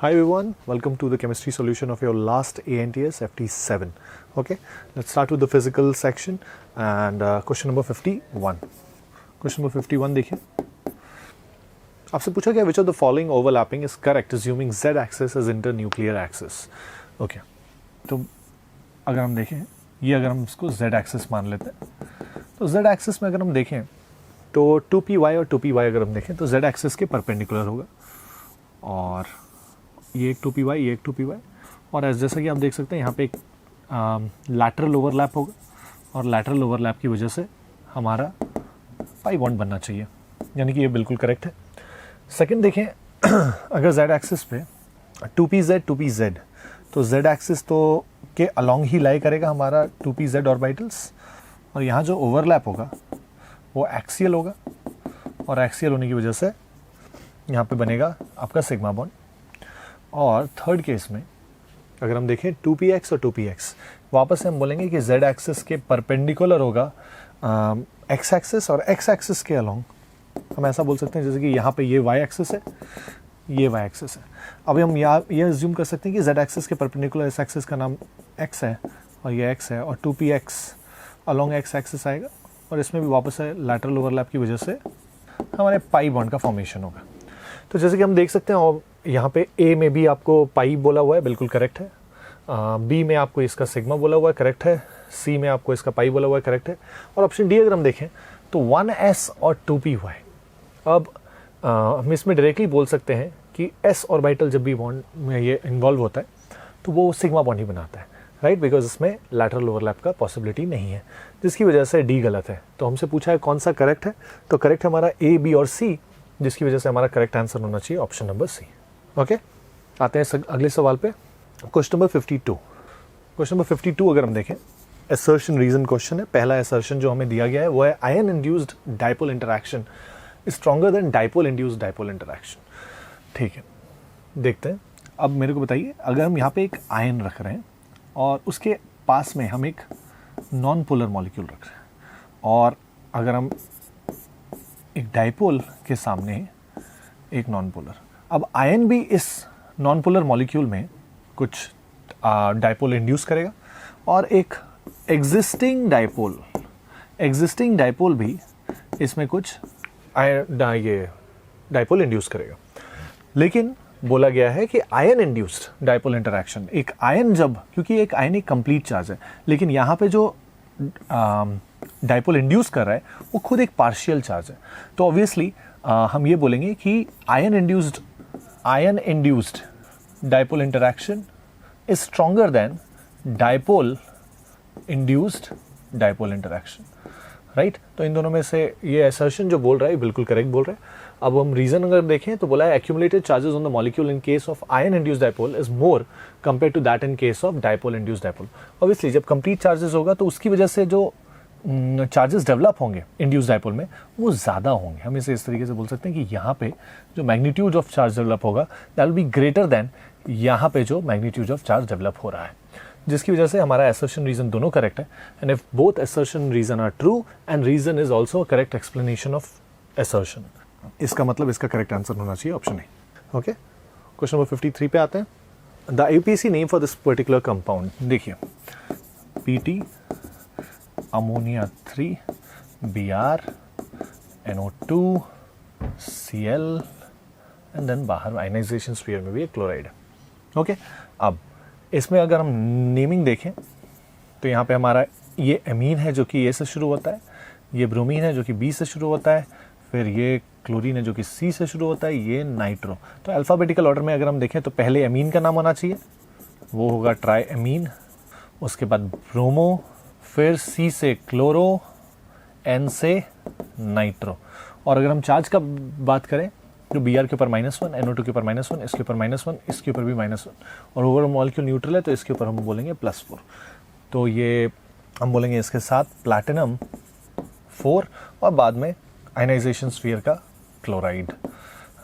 Hi everyone, welcome to the chemistry solution of your last ANTS FT7. Okay, let's start with the physical section and question number 51. Question number 51 देखिए, आपसे पूछा गया which of the following overlapping is correct assuming Z axis is internuclear axis. Okay, तो अगर हम देखें ये अगर हम इसको Z axis मान लेते हैं तो Z axis में अगर हम देखें तो 2py और 2py अगर हम देखें तो Z axis के परपेंडिकुलर होगा और ये एक 2py ये एक 2py और जैसा कि आप देख सकते हैं यहाँ पे एक लैटरल ओवरलैप होगा और लैटरल ओवरलैप की वजह से हमारा पाई बॉन्ड बनना चाहिए, यानी कि ये बिल्कुल करेक्ट है। सेकंड देखें अगर z एक्सिस पे 2pz तो z एक्सिस तो के अलोंग ही लाई करेगा हमारा 2pz ऑर्बिटल्स और यहाँ जो ओवरलैप होगा वो एक्सियल होगा और एक्सियल होने की वजह से यहाँ पे बनेगा आपका सिग्मा बॉन्ड। और थर्ड केस में अगर हम देखें 2px और 2px वापस से हम बोलेंगे कि z एक्सिस के परपेंडिकुलर होगा x एक्सिस और x एक्सिस के अलोंग हम ऐसा बोल सकते हैं जैसे कि यहाँ पे ये y एक्सिस है, ये y एक्सिस है। अभी हम यहाँ ये अज्यूम कर सकते हैं कि z एक्सिस के परपेंडिकुलर इस एक्सिस का नाम x है और ये x है और 2px अलोंग x एक्सिस आएगा और इसमें भी वापस से लैटरल ओवरलैप की वजह से हमारे पाई बॉन्ड का फॉर्मेशन होगा। तो जैसे कि हम देख सकते हैं और यहाँ पे ए में भी आपको पाई बोला हुआ है, बिल्कुल करेक्ट है। बी में आपको इसका सिग्मा बोला हुआ है, करेक्ट है। सी में आपको इसका पाई बोला हुआ है, करेक्ट है। और ऑप्शन डी अगर हम देखें तो 1s और 2py। अब हम इसमें डायरेक्टली बोल सकते हैं कि s ऑर्बिटल जब भी बॉन्ड में ये इन्वॉल्व होता है तो वो सिग्मा बॉन्ड ही बनाता है, राइट, बिकॉज इसमें लैटरल ओवरलैप का पॉसिबिलिटी नहीं है, जिसकी वजह से डी गलत है। तो हमसे पूछा है कौन सा करेक्ट है, तो करेक्ट हमारा ए, बी और सी, जिसकी वजह से हमारा करेक्ट आंसर होना चाहिए ऑप्शन नंबर सी। ओके, आते हैं अगले सवाल पे। Question number 52। क्वेश्चन नंबर 52 अगर हम देखें असर्शन रीजन क्वेश्चन है। पहला असर्शन जो हमें दिया गया है वो है ion induced dipole interaction stronger than dipole induced dipole interaction. ठीक है, देखते हैं। अब मेरे को बताइए अगर हम यहाँ पे एक आयन रख रहे हैं और उसके पास में हम एक नॉन पोलर मॉलिक्यूल रख रहे हैं और अगर हम एक डाइपोल के सामने एक नॉन पोलर, अब आयन भी इस नॉन पोलर मॉलिक्यूल में कुछ डाइपोल इंड्यूस करेगा और एक एग्जिस्टिंग डाइपोल भी इसमें कुछ ये डाइपोल इंड्यूस करेगा। लेकिन बोला गया है कि आयन इंड्यूस्ड डाइपोल इंटरैक्शन, एक आयन जब, क्योंकि एक आयन एक कंप्लीट चार्ज है, लेकिन यहाँ पे जो डाइपोल इंड्यूस कर रहा है वो खुद एक पार्शियल चार्ज है, तो ऑब्वियसली हम ये बोलेंगे कि ion induced dipole interaction is stronger than dipole induced dipole interaction, right. तो इन दोनों में से ये असर्शन जो बोल रहा है बिल्कुल करेक्ट बोल रहा है। अब हम रीजन अगर देखें तो बोला है accumulated charges on the molecule in case of ion induced dipole is more compare to that in case of dipole induced dipole. Obviously जब कंप्लीट चार्जेस होगा तो उसकी वजह से जो चार्जेस डेवलप होंगे इंड्यूस डाइपोल में वो ज़्यादा होंगे। हम इसे इस तरीके से बोल सकते हैं कि यहाँ पे जो मैग्नीट्यूड ऑफ चार्ज डेवलप होगा that will be greater than यहाँ पे जो मैग्नीट्यूड ऑफ चार्ज डेवलप हो रहा है, जिसकी वजह से हमारा असर्शन रीजन दोनों करेक्ट है। And if both assertion reason are true and reason is also correct explanation of assertion, इसका मतलब इसका करेक्ट आंसर होना चाहिए option A. Okay, question number 53 पे आते हैं। The IUPAC name for this particular compound, देखिए PT ammonia 3 Br NO2 Cl and then बाहर आयनाइजेशन स्फीयर में भी एक क्लोराइड है। ओके, अब इसमें अगर हम नेमिंग देखें तो यहाँ पे हमारा ये एमीन है जो कि ए से शुरू होता है, ये ब्रोमीन है जो कि बी से शुरू होता है, फिर ये क्लोरीन है जो कि सी से शुरू होता है, ये नाइट्रो। तो अल्फ़ाबेटिकल ऑर्डर में अगर हम देखें तो पहले एमीन का नाम होना चाहिए, वो होगा ट्राई एमीन, उसके बाद ब्रोमो, फिर सी से क्लोरो, एन से नाइट्रो। और अगर हम चार्ज का बात करें तो बी आर के ऊपर -1, NO2 के ऊपर -1, इसके ऊपर -1, इसके ऊपर भी -1 और ओवर मॉलिक्यूल न्यूट्रल है तो इसके ऊपर हम बोलेंगे +4। तो ये हम बोलेंगे इसके साथ प्लैटिनम 4 और बाद में आयनाइजेशन स्फीयर का क्लोराइड,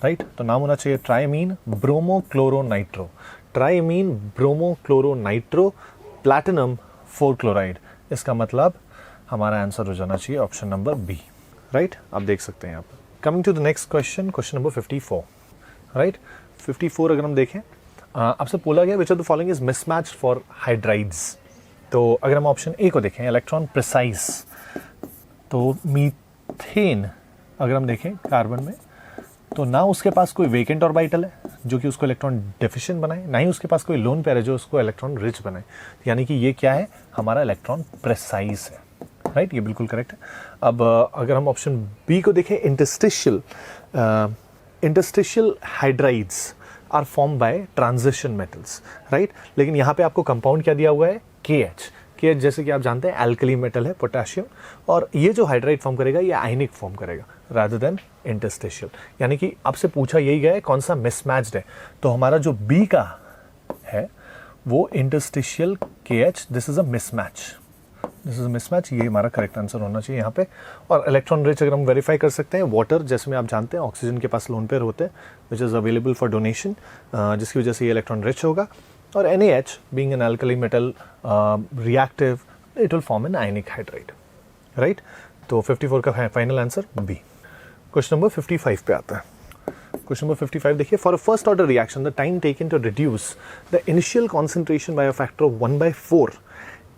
राइट। तो नाम होना चाहिए ट्राइमीन bromo chloro nitro, ट्राइमीन bromo chloro nitro platinum 4 chloride. इसका मतलब हमारा आंसर हो जाना चाहिए ऑप्शन नंबर बी, राइट। आप देख सकते हैं यहाँ पर। Coming to the next question, question number 54, right. 54 अगर हम देखें आपसे बोला गया which of the following is mismatch for hydrides. तो अगर हम ऑप्शन ए को देखें इलेक्ट्रॉन प्रिसाइज, तो मीथेन अगर हम देखें कार्बन में, तो ना उसके पास कोई वेकेंट ऑर्बिटल है जो कि उसको इलेक्ट्रॉन डेफिशिएंट बनाए, ना ही उसके पास कोई लोन पेयर है जो उसको इलेक्ट्रॉन रिच बनाए। यानी कि ये क्या है, हमारा इलेक्ट्रॉन प्रिसाइज है, राइट, ये बिल्कुल करेक्ट है। अब अगर हम ऑप्शन बी को देखें interstitial hydrides are form by transition metals, right. लेकिन यहाँ पे आपको कंपाउंड क्या दिया हुआ है, KH। KH जैसे कि आप जानते हैं एल्कली मेटल है, पोटेशियम, और ये जो हाइड्राइड फॉर्म करेगा ये आयनिक फॉर्म करेगा रादर देन इंटरस्टिशियल। यानी कि आपसे पूछा यही गया है कौन सा मिसमैच्ड है, तो हमारा जो बी का है वो interstitial KH, this is a mismatch, ये हमारा करेक्ट आंसर होना चाहिए यहाँ पे। और इलेक्ट्रॉन रिच अगर हम वेरीफाई कर सकते हैं, वाटर जैसे में आप जानते हैं ऑक्सीजन के पास लोन पेयर होते हैं which is available for donation, जिसकी वजह से ये इलेक्ट्रॉन रिच होगा। और NaH being an alkali metal reactive, it will form an ionic hydride, right. तो 54 का final answer B. Question number 55 पे आता है। क्वेश्चन नंबर 55 देखिए, for a first order reaction the time taken to reduce the initial concentration by a factor of 1/4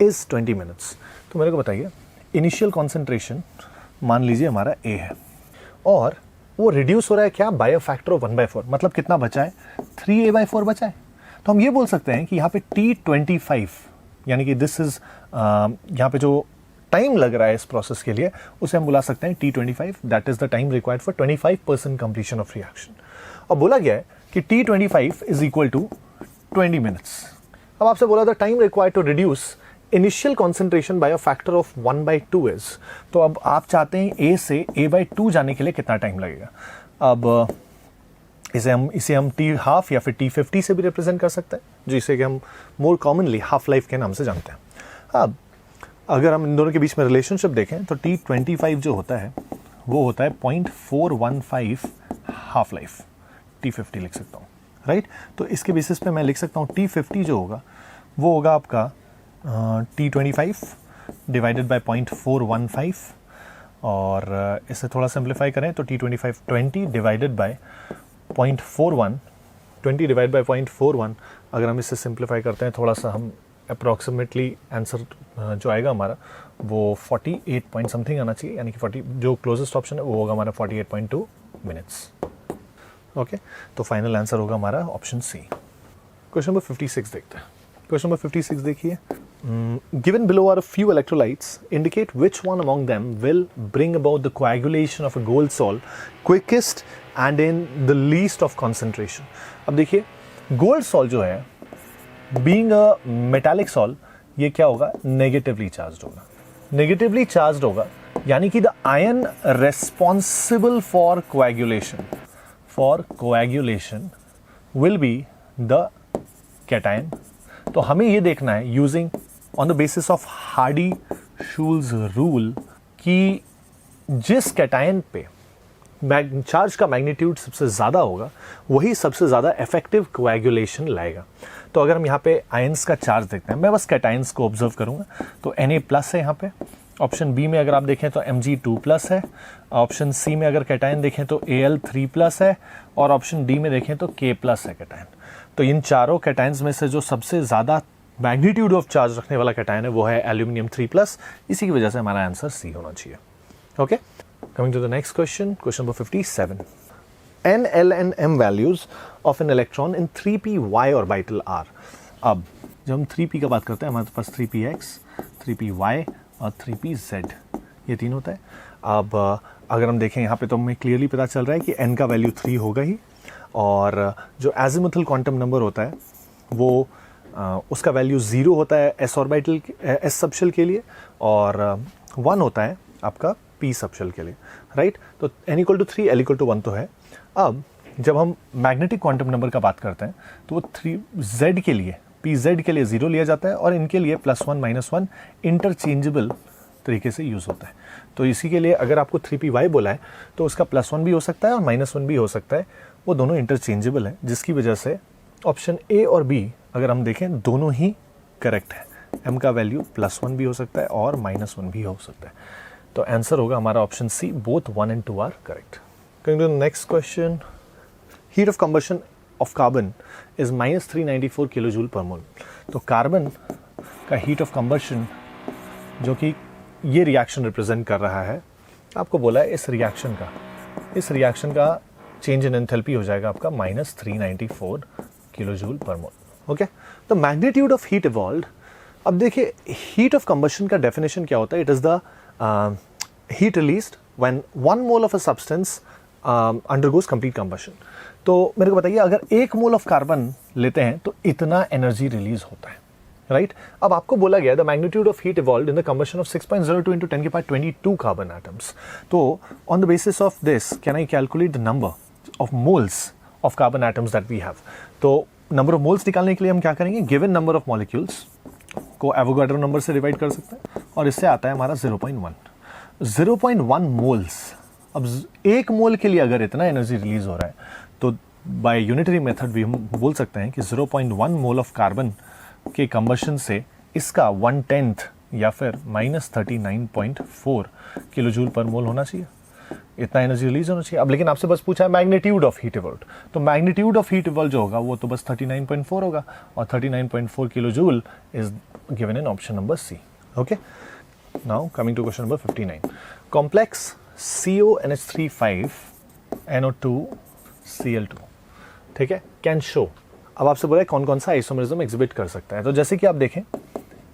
is 20 minutes. तो मेरे को बताइए, इनिशियल कॉन्सेंट्रेशन मान लीजिए हमारा A है और वो रिड्यूस हो रहा है क्या, बाय अ फैक्टर ऑफ 1/4, मतलब कितना बचा है, 3A/4 बचा है। तो हम ये बोल सकते हैं कि यहाँ पे T25 यानी कि दिस इज यहाँ पे जो टाइम लग रहा है इस प्रोसेस के लिए उसे हम बुला सकते हैं T25, that is the time required for 25% completion of reaction. और बोला गया है कि T25 is equal to 20 minutes. अब आपसे बोला था time required to reduce initial concentration by a factor of 1/2 is, तो अब आप चाहते हैं A से A/2 जाने के लिए कितना टाइम लगेगा। अब इसे हम T½ या फिर T50 से भी रिप्रेजेंट कर सकते हैं, जिसे कि हम मोर कॉमनली हाफ लाइफ के नाम से जानते हैं। अब अगर हम इन दोनों के बीच में रिलेशनशिप देखें तो T25 जो होता है वो होता है 0.415 हाफ लाइफ, T50 लिख सकता हूँ, राइट। तो इसके बेसिस पे मैं लिख सकता हूँ T50 जो होगा वो होगा आपका T25 डिवाइडेड बाय 0.415, और इसे थोड़ा सिंप्लीफाई करें तो T25 20 divided by 0.41, 20 divide by 0.41, अगर हम इसे सिंप्लीफाई करते हैं थोड़ा सा, हम अप्रॉक्सीमेटली आंसर जो आएगा हमारा वो 48 पॉइंट समथिंग आना चाहिए, यानी कि 40, जो क्लोजेस्ट ऑप्शन है वो होगा हमारा 48.2 मिनट्स। ओके, तो फाइनल आंसर होगा हमारा ऑप्शन सी। क्वेश्चन नंबर 56 देखते हैं। क्वेश्चन नंबर 56 देखिए, given below are few electrolytes, indicate which one among them will bring about the coagulation of a gold salt quickest and in the least of concentration. अब देखिए, gold salt जो है being a metallic salt, ये क्या होगा, negatively charged होगा। Negatively charged होगा यानी कि the ion responsible for coagulation will be the cation. तो हमें ये देखना है using on the basis of Hardy Schulze rule कि जिस कैटायन पे चार्ज का मैग्नीट्यूड सबसे ज़्यादा होगा वही सबसे ज़्यादा इफेक्टिव कोएगुलेशन लाएगा। तो अगर हम यहाँ पे आयंस का चार्ज देखते हैं, मैं बस कैटायंस को ऑब्जर्व करूँगा, तो Na+ है यहाँ पे। ऑप्शन बी में अगर आप देखें तो Mg2+ है। ऑप्शन सी में अगर कैटायन देखें तो Al3+ है, और ऑप्शन डी में देखें तो K+ है कैटायन। तो इन चारों कैटायंस में से जो सबसे ज़्यादा मैग्नीट्यूड ऑफ चार्ज रखने वाला कैटायन है वो है एल्यूमिनियम 3+। इसी की वजह से हमारा आंसर सी होना चाहिए। Okay, coming to the next question, question number 57. N, L and M values of an electron in 3p-y orbital are. अब जब हम 3p का बात करते हैं हमारे पास 3px, 3py और 3pz, ये तीन होता है। अब अगर हम देखें यहाँ पे तो हमें क्लियरली पता चल रहा है कि n का वैल्यू 3 होगा ही, और जो एजिमुथल क्वांटम नंबर होता है वो उसका वैल्यू 0 होता है s ऑर्बिटल, s सबशेल के लिए, और 1 होता है आपका p सबशेल के लिए, राइट। तो n = 3, l = 1 तो है। अब जब हम मैग्नेटिक क्वांटम नंबर का बात करते हैं तो वो 3z के लिए, pz के लिए 0 लिया जाता है, और इनके लिए +1 -1 इंटरचेंजेबल तरीके से यूज़ होता है। तो इसी के लिए अगर आपको 3py बोला है तो उसका +1 भी हो सकता है और -1 भी हो सकता है, वो दोनों इंटरचेंजेबल है, जिसकी वजह से ऑप्शन ए और बी अगर हम देखें दोनों ही करेक्ट है। m का वैल्यू +1 भी हो सकता है और -1 भी हो सकता है। तो आंसर होगा हमारा option C, both 1 and 2 are correct. Coming to the next question, heat of combustion of carbon is -394 kilo joule per mole. तो कार्बन का हीट ऑफ कंबशन जो कि ये रिएक्शन रिप्रेजेंट कर रहा है, आपको बोला है इस रिएक्शन का चेंज इन एंथैल्पी हो जाएगा आपका -394 kilo joule per mole. Okay, the magnitude of heat evolved. अब देखिए हीट ऑफ कंबशन का डेफिनेशन क्या होता है? It is the heat released when 1 mole of a substance undergoes complete combustion. तो मेरे को बताइए, अगर 1 मोल ऑफ कार्बन लेते हैं तो इतना एनर्जी रिलीज होता है, राइट? अब आपको बोला गया the magnitude of heat evolved in the combustion of 6.02 into 10⁻22 carbon atoms. तो on the basis of this can I calculate the number of moles of carbon atoms that we have. तो number of moles निकालने के लिए हम क्या करेंगे? Given number of molecules को Avogadro number से डिवाइड कर सकते हैं और इससे आता है हमारा 0.1 मोल्स। अब 1 मोल के लिए अगर इतना एनर्जी रिलीज हो रहा है तो बाय यूनिटरी मेथड भी हम बोल सकते हैं कि 0.1 मोल ऑफ कार्बन के कंबशन से इसका 1/10 या फिर -39.4 किलो जूल पर मोल होना चाहिए। इतना एनर्जी रिलीज होना चाहिए। अब लेकिन आपसे बस पूछा है मैग्नीट्यूड ऑफ हीट इवॉल्व्ड, तो मैग्नीट्यूड ऑफ हीट इवॉल्व्ड जो होगा वो तो बस 39.4 होगा और 39.4 kilo joule is given in option number C. Okay, now coming to question number 59। Complex CONH3 NO2 Cl2, ठीक है, कैन शो। अब आपसे बोला है कौन कौन सा आइसोमरिज्म एग्जिबिट कर सकता है। तो जैसे कि आप देखें,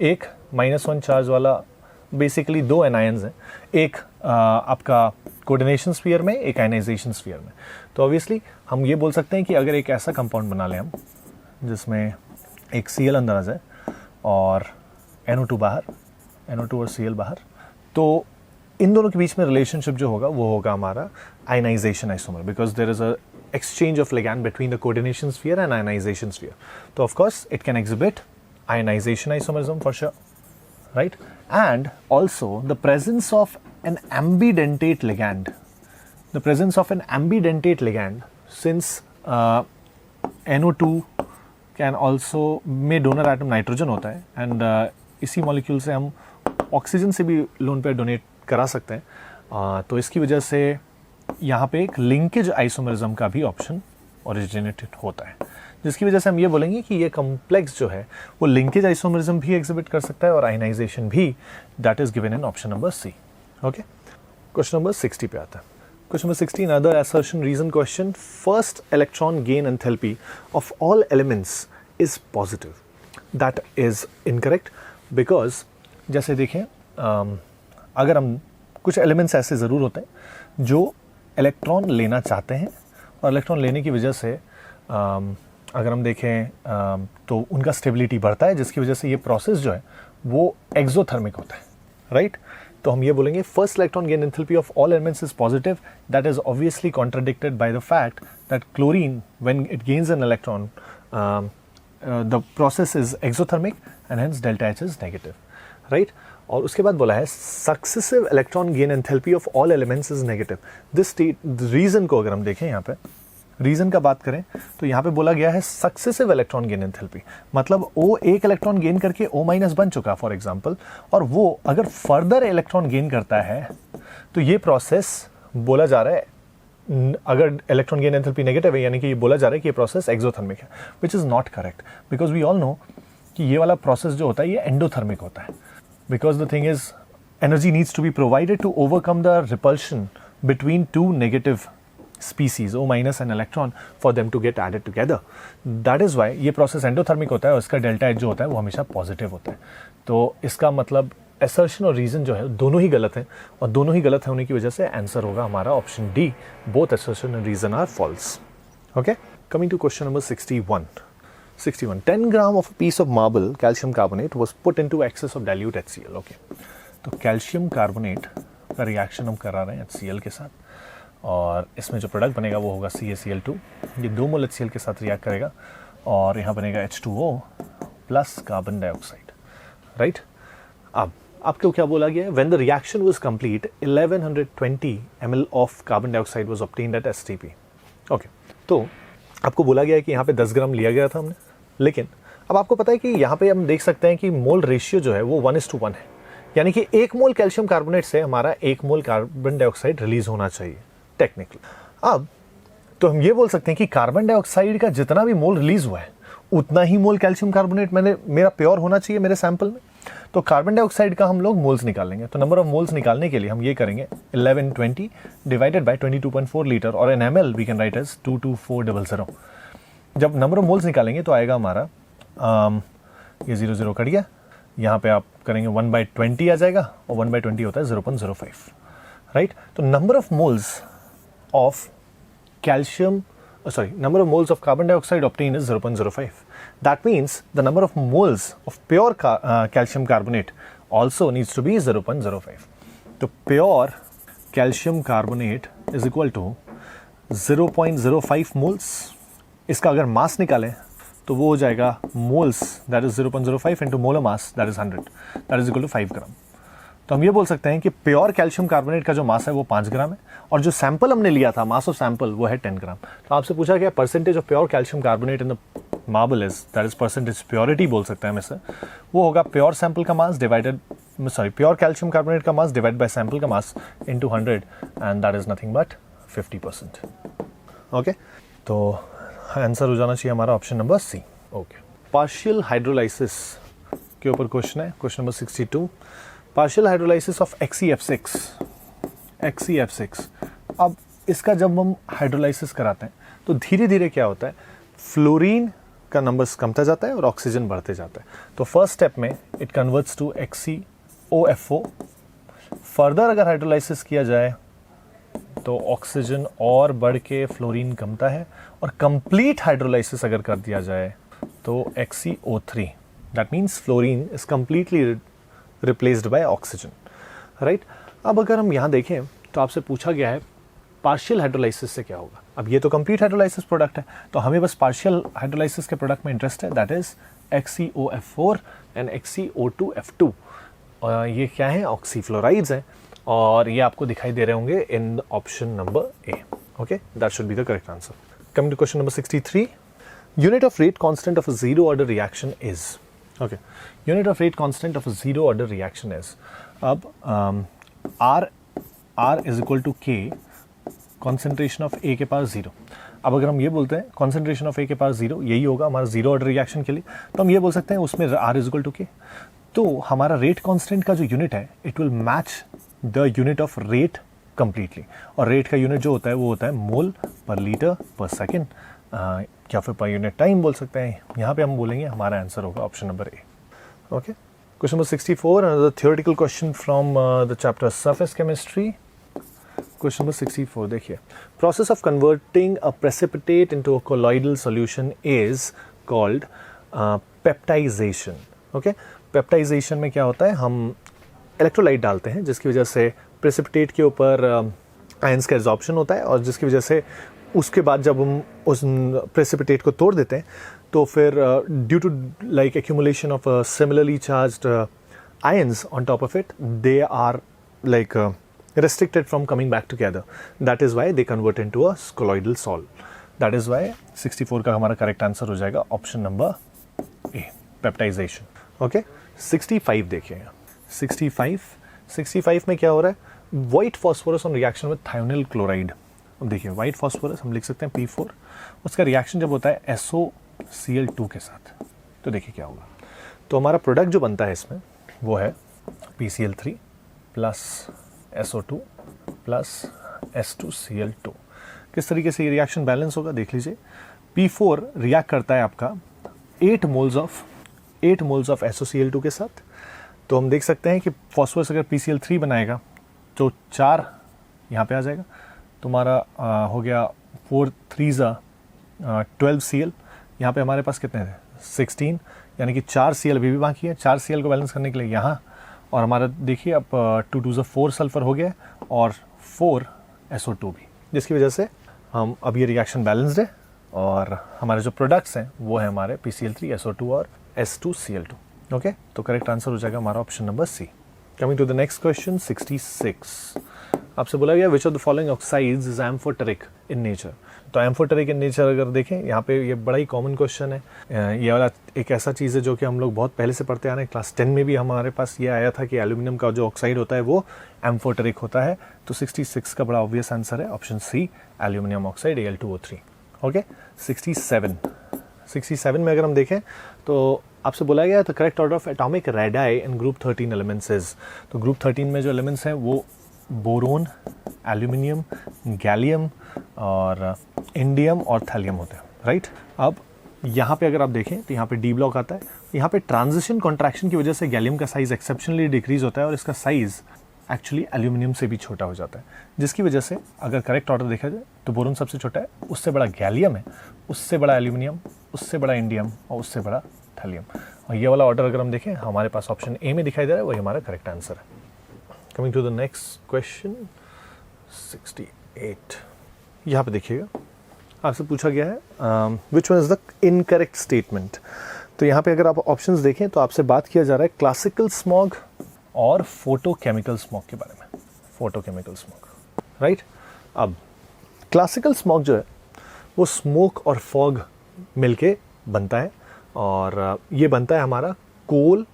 एक -1 चार्ज वाला बेसिकली 2 एनायंस हैं, एक आपका कोऑर्डिनेशन स्फीयर में, एक आयनाइजेशन स्फीयर में। तो ऑब्वियसली हम ये बोल सकते हैं कि अगर एक ऐसा कंपाउंड बना लें हम जिसमें एक Cl अंदर आ जाए और NO2 बाहर, NO2 और Cl बाहर, तो इन दोनों के बीच में रिलेशनशिप जो होगा वो होगा हमारा ionization isomer, because there is a exchange of ligand between the coordination sphere and ionization sphere. So of course it can exhibit ionization isomerism for sure, right? And also the presence of an ambidentate ligand. The presence of an ambidentate ligand, since NO2 can also में donor atom nitrogen होता है and इसी molecule से हम oxygen से भी lone pair donate करा सकते हैं, तो इसकी वजह से यहाँ पे एक लिंकेज आइसोमरिज्म का भी ऑप्शन ओरिजिनेटेड होता है, जिसकी वजह से हम ये बोलेंगे कि ये कॉम्प्लेक्स जो है वो लिंकेज आइसोमरिज्म भी एग्जिबिट कर सकता है और आयनाइजेशन भी, that is given in option number C. Okay, question number 60 पे आता है। Question number 16, other assertion reason question, first electron gain enthalpy of all elements is positive. That is incorrect, because जैसे देखें अगर हम कुछ एलिमेंट्स ऐसे ज़रूर होते हैं जो इलेक्ट्रॉन लेना चाहते हैं और इलेक्ट्रॉन लेने की वजह से अगर हम देखें तो उनका स्टेबिलिटी बढ़ता है, जिसकी वजह से ये प्रोसेस जो है वो एक्सोथर्मिक होता है, राइट? तो हम ये बोलेंगे first electron gain enthalpy of all elements is positive. That is obviously contradicted by the fact that chlorine when it gains an electron the process is exothermic and hence delta H is negative, right? और उसके बाद बोला है successive electron gain enthalpy of all elements is negative. This reason को अगर हम देखें, यहाँ पे रीजन का बात करें तो यहाँ पे बोला गया है सक्सेसिव इलेक्ट्रॉन गेन एंथैल्पी, मतलब O एक इलेक्ट्रॉन गेन करके O- बन चुका फॉर एग्जांपल, और वो अगर फर्दर इलेक्ट्रॉन गेन करता है तो ये प्रोसेस बोला जा रहा है, अगर इलेक्ट्रॉन गेन एंथैल्पी नेगेटिव है यानी कि ये बोला जा रहा है कि ये प्रोसेस एक्सोथर्मिक है, which is not correct, because we all know कि ये वाला प्रोसेस जो होता है ये एंडोथर्मिक होता है, because the thing is energy needs to be provided to overcome the repulsion between two negative species O- and electron for them to get added together. That is why ये process endothermic होता है और इसका delta H जो होता है वो हमेशा positive होता है। तो इसका मतलब assertion और reason जो है दोनों ही गलत हैं, और दोनों ही गलत होने की वजह से आंसर होगा हमारा option D, both assertion and reason are false. Okay, coming to question number 61. 10 gram of a piece of marble calcium carbonate was put into excess of dilute HCl. Okay, तो कैल्शियम कार्बोनेट का reaction हम करा रहे हैं HCl के साथ, और इसमें जो प्रोडक्ट बनेगा वो होगा CaCl2। ये 2 मोल HCl के साथ रिएक्ट करेगा और यहाँ बनेगा H2O plus carbon dioxide, right? अब आपको क्या बोला गया है? When the reaction was complete 1120 ml of carbon dioxide was obtained at STP. Okay, तो आपको बोला गया है कि यहाँ पे 10 ग्राम लिया गया था हमने, लेकिन अब आपको पता है कि यहाँ पे हम देख सकते हैं कि मोल रेशियो जो है वो 1:1 है, यानी कि 1 मोल कैल्शियम कार्बोनेट से हमारा 1 मोल कार्बन डाइऑक्साइड रिलीज होना चाहिए टेक्निकली। अब तो हम ये बोल सकते हैं कि कार्बन डाइऑक्साइड का जितना भी मोल रिलीज हुआ है उतना ही मोल कैल्शियम कार्बोनेट मेरा प्योर होना चाहिए मेरे सैंपल में। तो कार्बन डाइऑक्साइड का हम लोग मोल्स निकालेंगे। तो नंबर ऑफ मोल्स निकालने के लिए हम ये करेंगे 1120 डिवाइडेड बाय 22.4 लीटर, और in ml we can write as 22400। जब नंबर ऑफ मोल्स निकालेंगे तो आएगा हमारा ये 00 कट गया, यहाँ पे आप करेंगे 1/20 आ जाएगा, और 1/20 होता है 0.05, राइट। तो number of moles of number of moles of carbon dioxide obtained is 0.05. That means the number of moles of pure calcium carbonate also needs to be 0.05. So pure calcium carbonate is equal to 0.05 moles. इसका अगर मास निकालें तो वो हो जाएगा moles, that is 0.05 into molar mass, that is 100, that is equal to 5 ग्राम। तो हम ये बोल सकते हैं कि प्योर कैल्शियम कार्बोनेट का जो मास है वो 5 ग्राम है, और जो सैंपल हमने लिया था, मास ऑफ सैंपल, वो है 10 ग्राम। तो आपसे पूछा गया percentage of pure calcium carbonate in the marble is, that is percentage purity बोल सकते हैं हम इसे। वो होगा प्योर सैंपल का mass divided, pure calcium carbonate का मास डिवाइड बाय सैंपल का mass into 100, and that is nothing but 50%। Okay, तो आंसर हो जाना चाहिए हमारा option number C. Okay, partial hydrolysis के ऊपर क्वेश्चन है, question number 62। Partial hydrolysis of XeF6। अब इसका जब हम हाइड्रोलाइसिस कराते हैं तो धीरे धीरे क्या होता है, फ्लोरीन का नंबर्स कमता जाता है और ऑक्सीजन बढ़ते जाता है। तो फर्स्ट स्टेप में it converts to XeOFO। Further अगर हाइड्रोलाइसिस किया जाए तो ऑक्सीजन और बढ़ के फ्लोरीन कमता है, और कंप्लीट हाइड्रोलाइसिस अगर कर दिया जाए तो XeO3, that means fluorine is completely replaced by oxygen, right. अब अगर हम यहाँ देखें तो आपसे पूछा गया है पार्शियल हाइड्रोलाइसिस से क्या होगा। अब ये तो कंप्लीट हाइड्रोलाइसिस प्रोडक्ट है, तो हमें बस पार्शियल हाइड्रोलाइसिस के प्रोडक्ट में इंटरेस्ट है, that is XeOF4 and XeO2F2। और ये क्या है, ऑक्सीफ्लोराइड्स हैं, और ये आपको दिखाई दे रहे होंगे in option number A. Okay, that should be the correct answer. Coming to question number 63, unit of rate constant of a zero order reaction is. Okay, unit of rate constant of a zero order reaction is, अब R is equal to K concentration of A के पास 0। अब अगर हम ये बोलते हैं concentration of A के पास 0, यही होगा हमारा जीरो ऑर्डर रिएक्शन के लिए, तो हम ये बोल सकते हैं उसमें R is equal to K। तो हमारा रेट कांस्टेंट का जो यूनिट है it will match the unit of rate completely, और रेट का यूनिट जो होता है वो होता है मोल पर लीटर पर सेकेंड, या फिर पर यूनिट टाइम बोल सकते हैं। यहाँ पे हम बोलेंगे हमारा आंसर होगा option number A. Okay, question number 64, another theoretical question from the chapter surface chemistry. Question number 64, देखिए, process of converting a precipitate into a colloidal solution is called peptization. Okay, peptization में क्या होता है, हम electrolyte डालते हैं जिसकी वजह से प्रेसिपिटेट के ऊपर आयंस का एब्जॉर्प्शन होता है, और जिसकी वजह से उसके बाद जब हम उस प्रेसिपिटेट को तोड़ देते हैं तो फिर due to like accumulation of similarly charged ions on top of it, they are like restricted from coming back together. That is why they convert into a colloidal sol. That is why 64 का हमारा correct answer हो जाएगा option number ए, peptization. Okay, 65 देखिएगा। 65 में क्या हो रहा है, white phosphorus on reaction with thionyl chloride. अब देखिए, व्हाइट फॉस्फोरस हम लिख सकते हैं P4, उसका रिएक्शन जब होता है SOCl2 के साथ, तो देखिए क्या होगा। तो हमारा प्रोडक्ट जो बनता है इसमें वो है PCl3 plus SO2 plus S2Cl2। किस तरीके से ये रिएक्शन बैलेंस होगा देख लीजिए। P4 रिएक्ट करता है आपका 8 मोल्स ऑफ SOCl2 के साथ, तो हम देख सकते हैं कि फॉस्फोरस अगर PCl3 बनाएगा तो 4 यहाँ पे आ जाएगा, तुम्हारा हो गया 4 3 12 Cl। यहाँ पे हमारे पास कितने थे 16, यानी कि 4 Cl अभी भी बाकी है। 4 Cl को बैलेंस करने के लिए यहाँ, और हमारा देखिए अब 2 2 4 सल्फर हो गया और 4 SO2 भी, जिसकी वजह से हम अब ये रिएक्शन बैलेंस्ड है, और हमारे जो प्रोडक्ट्स हैं वो है हमारे PCl3 SO2 और S2Cl2। ओके, तो करेक्ट आंसर हो जाएगा हमारा option number C. Coming to the next question 66, आपसे बोला गया which of the following oxides is amphoteric in nature. तो एम्फोटेरिक इन नेचर अगर देखें यहाँ पे, ये बड़ा ही कॉमन क्वेश्चन है। ये वाला एक ऐसा चीज़ है जो कि हम लोग बहुत पहले से पढ़ते आ रहे हैं। क्लास 10 में भी हमारे पास ये आया था कि एल्यूमिनियम का जो ऑक्साइड होता है वो एम्फोटेरिक होता है। तो 66 का बड़ा ऑब्वियस आंसर है option C, aluminium oxide Al2O3। Okay, 67 में अगर हम देखें तो आपसे बोला गया तो correct order of atomic radii in group 13 elements is. तो ग्रुप 13 में जो एलिमेंट्स हैं वो बोरोन, एल्यूमिनियम, गैलियम और इंडियम और थैलियम होते हैं, राइट। अब यहाँ पे अगर आप देखें तो यहाँ पे डी ब्लॉक आता है। यहाँ पे ट्रांजिशन कॉन्ट्रैक्शन की वजह से गैलियम का साइज एक्सेप्शनली डिक्रीज होता है और इसका साइज एक्चुअली एल्यूमिनियम से भी छोटा हो जाता है, जिसकी वजह से अगर करेक्ट ऑर्डर देखा जाए तो बोरोन सबसे छोटा है, उससे बड़ा गैलियम है, उससे बड़ा एल्यूमिनियम, उससे बड़ा इंडियम और उससे बड़ा थैलियम। और ये वाला ऑर्डर अगर हम देखें हमारे पास ऑप्शन ए में दिखाई दे रहा है, वही हमारा करेक्ट आंसर है। Coming to the next question 68। यहाँ पे देखिएगा आपसे पूछा गया है which one is the incorrect statement. तो यहाँ पे अगर आप ऑप्शंस देखें तो आपसे बात किया जा रहा है क्लासिकल स्मॉग और फोटोकेमिकल स्मॉग के बारे में। Photochemical smog, right. अब क्लासिकल स्मॉग जो है वो स्मोक और फॉग मिलके बनता है और ये बनता है हमारा कूल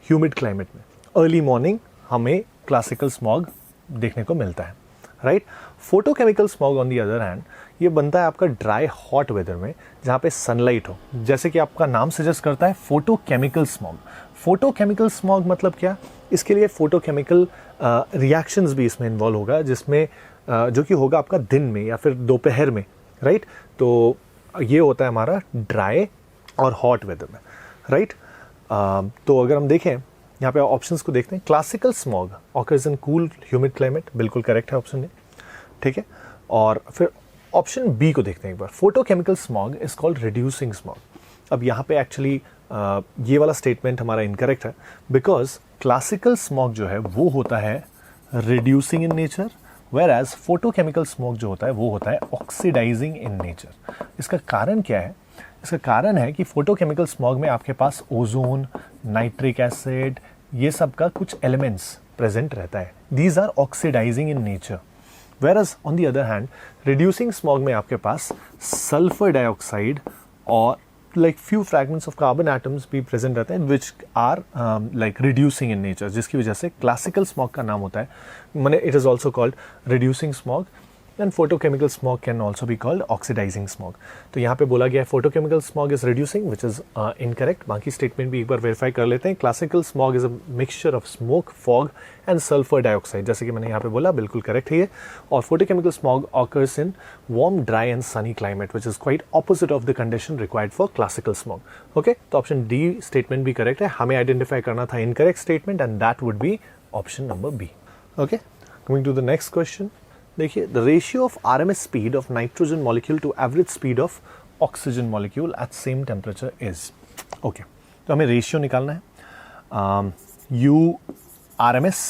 ह्यूमिड क्लाइमेट में। अर्ली मॉर्निंग हमें क्लासिकल स्मॉग देखने को मिलता है, right. Photochemical smog on the other hand ये बनता है आपका ड्राई हॉट वेदर में जहाँ पे सनलाइट हो, जैसे कि आपका नाम सजेस्ट करता है फोटोकेमिकल स्मॉग। फोटोकेमिकल स्मॉग मतलब क्या, इसके लिए फोटोकेमिकल रिएक्शंस भी इसमें इन्वॉल्व होगा, जिसमें जो कि होगा आपका दिन में या फिर दोपहर में, राइट। तो ये होता है हमारा ड्राई और हॉट वेदर में, राइट। तो अगर हम देखें यहाँ पे ऑप्शंस को देखते हैं, classical smog occurs in cool humid climate, बिल्कुल करेक्ट है ऑप्शन ए, ठीक है। और फिर ऑप्शन बी को देखते हैं एक बार, photochemical smog is called reducing smog. अब यहाँ पे एक्चुअली ये वाला स्टेटमेंट हमारा इनकरेक्ट है, बिकॉज क्लासिकल स्मॉग जो है वो होता है reducing in nature, whereas photochemical smog जो होता है वो होता है ऑक्सीडाइजिंग इन नेचर। इसका कारण क्या है, इसका कारण है कि फोटोकेमिकल स्मॉग में आपके पास ओजोन, नाइट्रिक एसिड, ये सब का कुछ एलिमेंट्स प्रेजेंट रहता है। These are oxidising in nature, whereas on the other hand reducing smog में आपके पास सल्फर डाइऑक्साइड और like few fragments of carbon atoms भी प्रेजेंट रहते हैं which are like reducing in nature, जिसकी वजह से क्लासिकल स्मॉग का नाम होता है, माने it is also called reducing smog. And photochemical smog can also be called oxidising smog. तो यहाँ पे बोला गया है photochemical smog is reducing, which is incorrect. बाकी स्टेटमेंट भी एक बार वेरीफाई कर लेते हैं। Classical smog is a mixture of smoke, fog and sulphur dioxide, जैसे कि मैंने यहाँ पे बोला, बिल्कुल करेक्ट है ये। और photochemical smog occurs in warm, dry and sunny climate, which is quite opposite of the condition required for classical smog. Okay, तो ऑप्शन डी स्टेटमेंट भी करेक्ट है। हमें आइडेंटिफाई करना था incorrect statement and that would be option number B. Okay, coming to the next question. देखिए, the ratio of RMS speed of nitrogen molecule to average speed of oxygen molecule at same temperature is. Okay, तो हमें ratio निकालना है। U RMS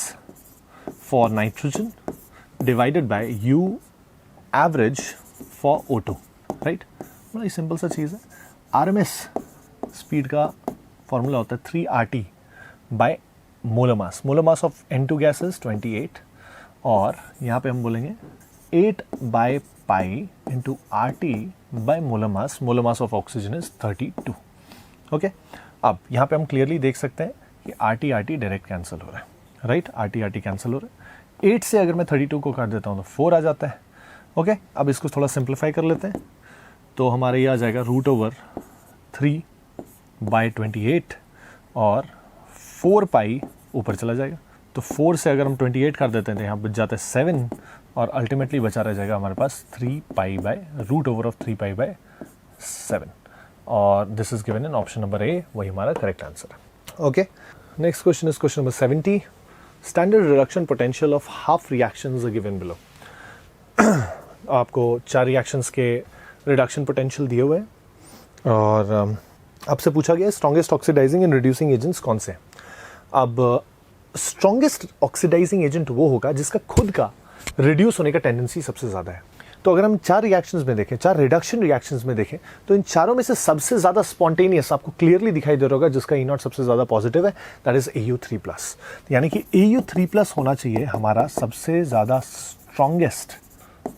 for nitrogen divided by U average for O2, right. बड़ा ही simple सा चीज़ है। RMS speed का formula होता है 3RT bye molar mass. Molar mass of N2 gas is 28 और यहाँ पे हम बोलेंगे 8 by pi into RT bye molar mass. Molar mass of oxygen is 32। Okay, अब यहाँ पे हम क्लियरली देख सकते हैं कि RT डायरेक्ट कैंसिल हो रहा है, राइट। RT कैंसिल हो रहा है। 8 से अगर मैं 32 को काट देता हूँ तो 4 आ जाता है। ओके, अब इसको थोड़ा सिंप्लीफाई कर लेते हैं तो हमारे ये आ जाएगा √3 बाय 28 और 4 पाई ऊपर चला जाएगा। तो 4 से अगर हम 28 कर देते हैं तो यहाँ बच जाता है 7 और अल्टीमेटली बचा रह जाएगा हमारे पास 3 पाई बाय √3 पाई बाय 7 और this is given in option number A, वही हमारा करेक्ट आंसर है। Okay, next question is question number 70। Standard reduction potential of half reactions are given below. आपको 4 रिएक्शंस के रिडक्शन पोटेंशियल दिए हुए हैं और आपसे पूछा गया strongest oxidising and reducing agents कौन से हैं। अब स्ट्रॉन्गेस्ट ऑक्सीडाइजिंग एजेंट वो होगा जिसका खुद का रिड्यूस होने का टेंडेंसी सबसे ज़्यादा है। तो अगर हम 4 रिएक्शंस में देखें, 4 रिडक्शन रिएक्शंस में देखें, तो इन चारों में से सबसे ज़्यादा स्पॉन्टेनियस आपको क्लियरली दिखाई दे रहा होगा जिसका E0 सबसे ज़्यादा पॉजिटिव है, दैट इज Au3+। यानी कि Au3+ होना चाहिए हमारा सबसे ज़्यादा स्ट्रॉन्गेस्ट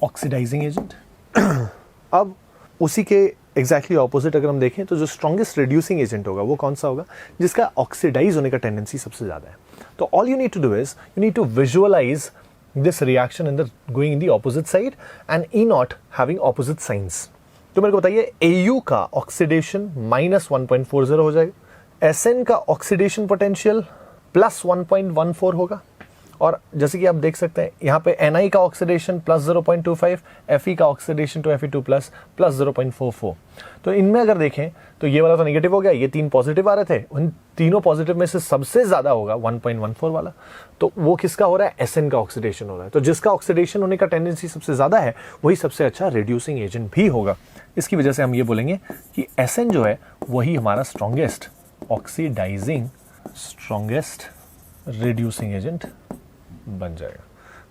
ऑक्सीडाइजिंग एजेंट, अब उसी के एग्जैक्टली ऑपोजिट अगर हम देखें तो जो स्ट्रॉन्गेस्ट रिड्यूसिंग एजेंट होगा वो कौन सा होगा, जिसका ऑक्सीडाइज होने का टेंडेंसी सबसे ज़्यादा है। तो all you need to do is you need to visualise this reaction in the going in the opposite side and E not having opposite signs. तो मेरे को बताइए AU का ऑक्सीडेशन -1.40 हो जाएगा, SN का ऑक्सीडेशन पोटेंशियल +1.14 होगा, और जैसे कि आप देख सकते हैं यहाँ पे Ni का ऑक्सीडेशन +0.25, Fe का ऑक्सीडेशन टू Fe2 +0.44। तो इनमें अगर देखें तो ये वाला तो नेगेटिव हो गया, ये 3 पॉजिटिव आ रहे थे, उन तीनों पॉजिटिव में से सबसे ज़्यादा होगा 1.14 वाला, तो वो किसका हो रहा है, Sn का ऑक्सीडेशन हो रहा है। तो जिसका ऑक्सीडेशन होने का टेंडेंसी सबसे ज़्यादा है वही सबसे अच्छा रिड्यूसिंग एजेंट भी होगा। इसकी वजह से हम ये बोलेंगे कि Sn जो है वही हमारा strongest oxidising strongest reducing agent बन जाएगा,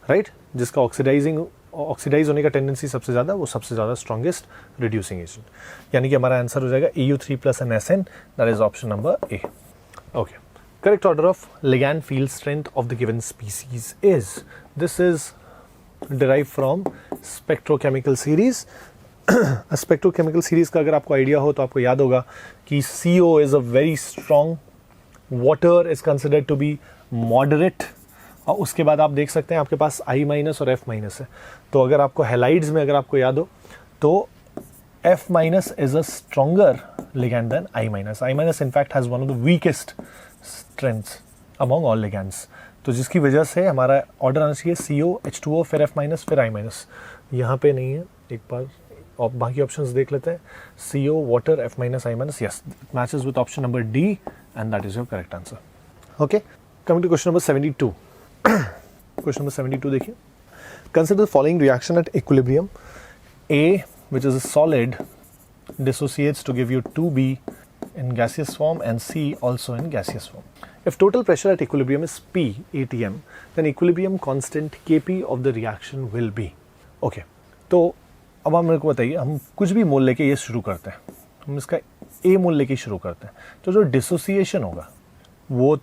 राइट। जिसका ऑक्सीडाइज होने का टेंडेंसी सबसे ज़्यादा, वो सबसे ज़्यादा स्ट्रॉन्गेस्ट रिड्यूसिंग एजेंट, यानी कि हमारा आंसर हो जाएगा EU3+ and SN, that is option number A। Okay, correct order of ligand field strength of the given species is, this is derive from spectrochemical series. Spectrochemical series का अगर आपको idea हो तो आपको याद होगा कि CO is a very strong, water is considered to be moderate, और उसके बाद आप देख सकते हैं आपके पास I- और F- है। तो अगर आपको हैलाइड्स में अगर आपको याद हो तो F- is a stronger ligand than I-। I- in fact has one of the weakest strengths among all ligands. तो जिसकी वजह से हमारा ऑर्डर आना चाहिए CO, H2O, फिर F-, फिर I-। यहाँ पे नहीं है, एक बार और बाकी ऑप्शंस देख लेते हैं। CO, water, F-, I-, yes, matches with option number D and that is your correct answer. Okay, coming to question number 72। Question number 72 देखिए, consider the following reaction at equilibrium. A, which is a solid, dissociates to give you 2B in gaseous form and C also in gaseous form. If total pressure at equilibrium is P atm, then equilibrium constant Kp of the reaction will be. Okay, तो अब आप मेरे को बताइए, हम कुछ भी मोल लेके ये शुरू करते हैं, हम इसका A मोल लेके शुरू करते हैं, तो जो डिसोसिएशन होगा वो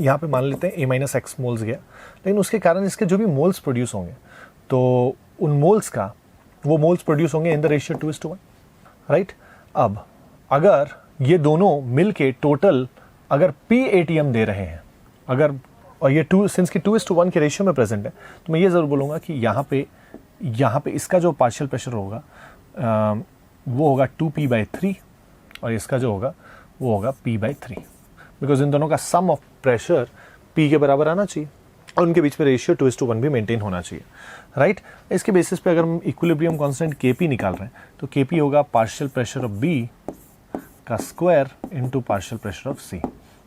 यहाँ पे मान लेते हैं A-X मोल्स गया, लेकिन उसके कारण इसके जो भी मोल्स प्रोड्यूस होंगे तो उन मोल्स का वो मोल्स प्रोड्यूस होंगे इन द रेशियो 2:1, राइट। अब अगर ये दोनों मिल के टोटल अगर P atm दे रहे हैं, अगर, और ये 2 सिंस की 2:1 के रेशियो में प्रेजेंट है, तो मैं ये ज़रूर बोलूँगा कि यहाँ पे इसका जो पार्शियल प्रेशर होगा वो होगा 2P/3 और इसका जो होगा वो होगा P/3, बिकॉज इन दोनों का सम ऑफ प्रेशर P के बराबर आना चाहिए और उनके बीच में रेशियो 2:1 भी मेंटेन होना चाहिए, राइट। इसके बेसिस पे अगर हम इक्विलिब्रियम कांस्टेंट Kp निकाल रहे हैं तो Kp होगा पार्शियल प्रेशर ऑफ B का square into partial pressure of C।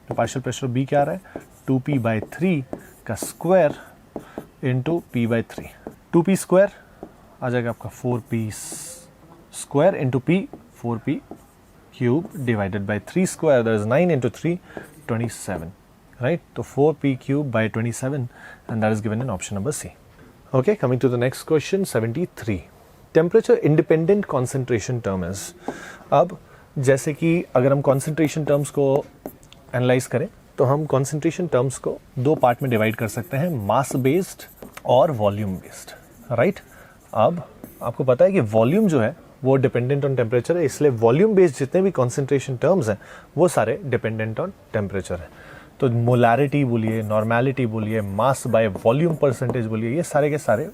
तो पार्शियल प्रेशर ऑफ B क्या आ रहा है, 2P/3 का square into P/3। 2P square आ जाएगा आपका 4P square into P, 4P cube divided by 3 square, that is 9 into 3, 27, right? तो 4P cube by 27 and that is given in option number C. Okay, coming to the next question, 73. Temperature independent concentration term is, अब जैसे कि अगर हम concentration terms को analyse करें तो हम concentration terms को 2 पार्ट में डिवाइड कर सकते हैं, mass based और volume based, right? अब आपको पता है कि वॉल्यूम जो है वो डिपेंडेंट ऑन टेम्परेचर है, इसलिए वॉल्यूम बेस्ड जितने भी कॉन्सेंट्रेशन टर्म्स हैं वो सारे डिपेंडेंट ऑन टेम्परेचर हैं। तो मोलैरिटी बोलिए, नॉर्मेलिटी बोलिए, मास बाय वॉल्यूम परसेंटेज बोलिए, ये सारे के सारे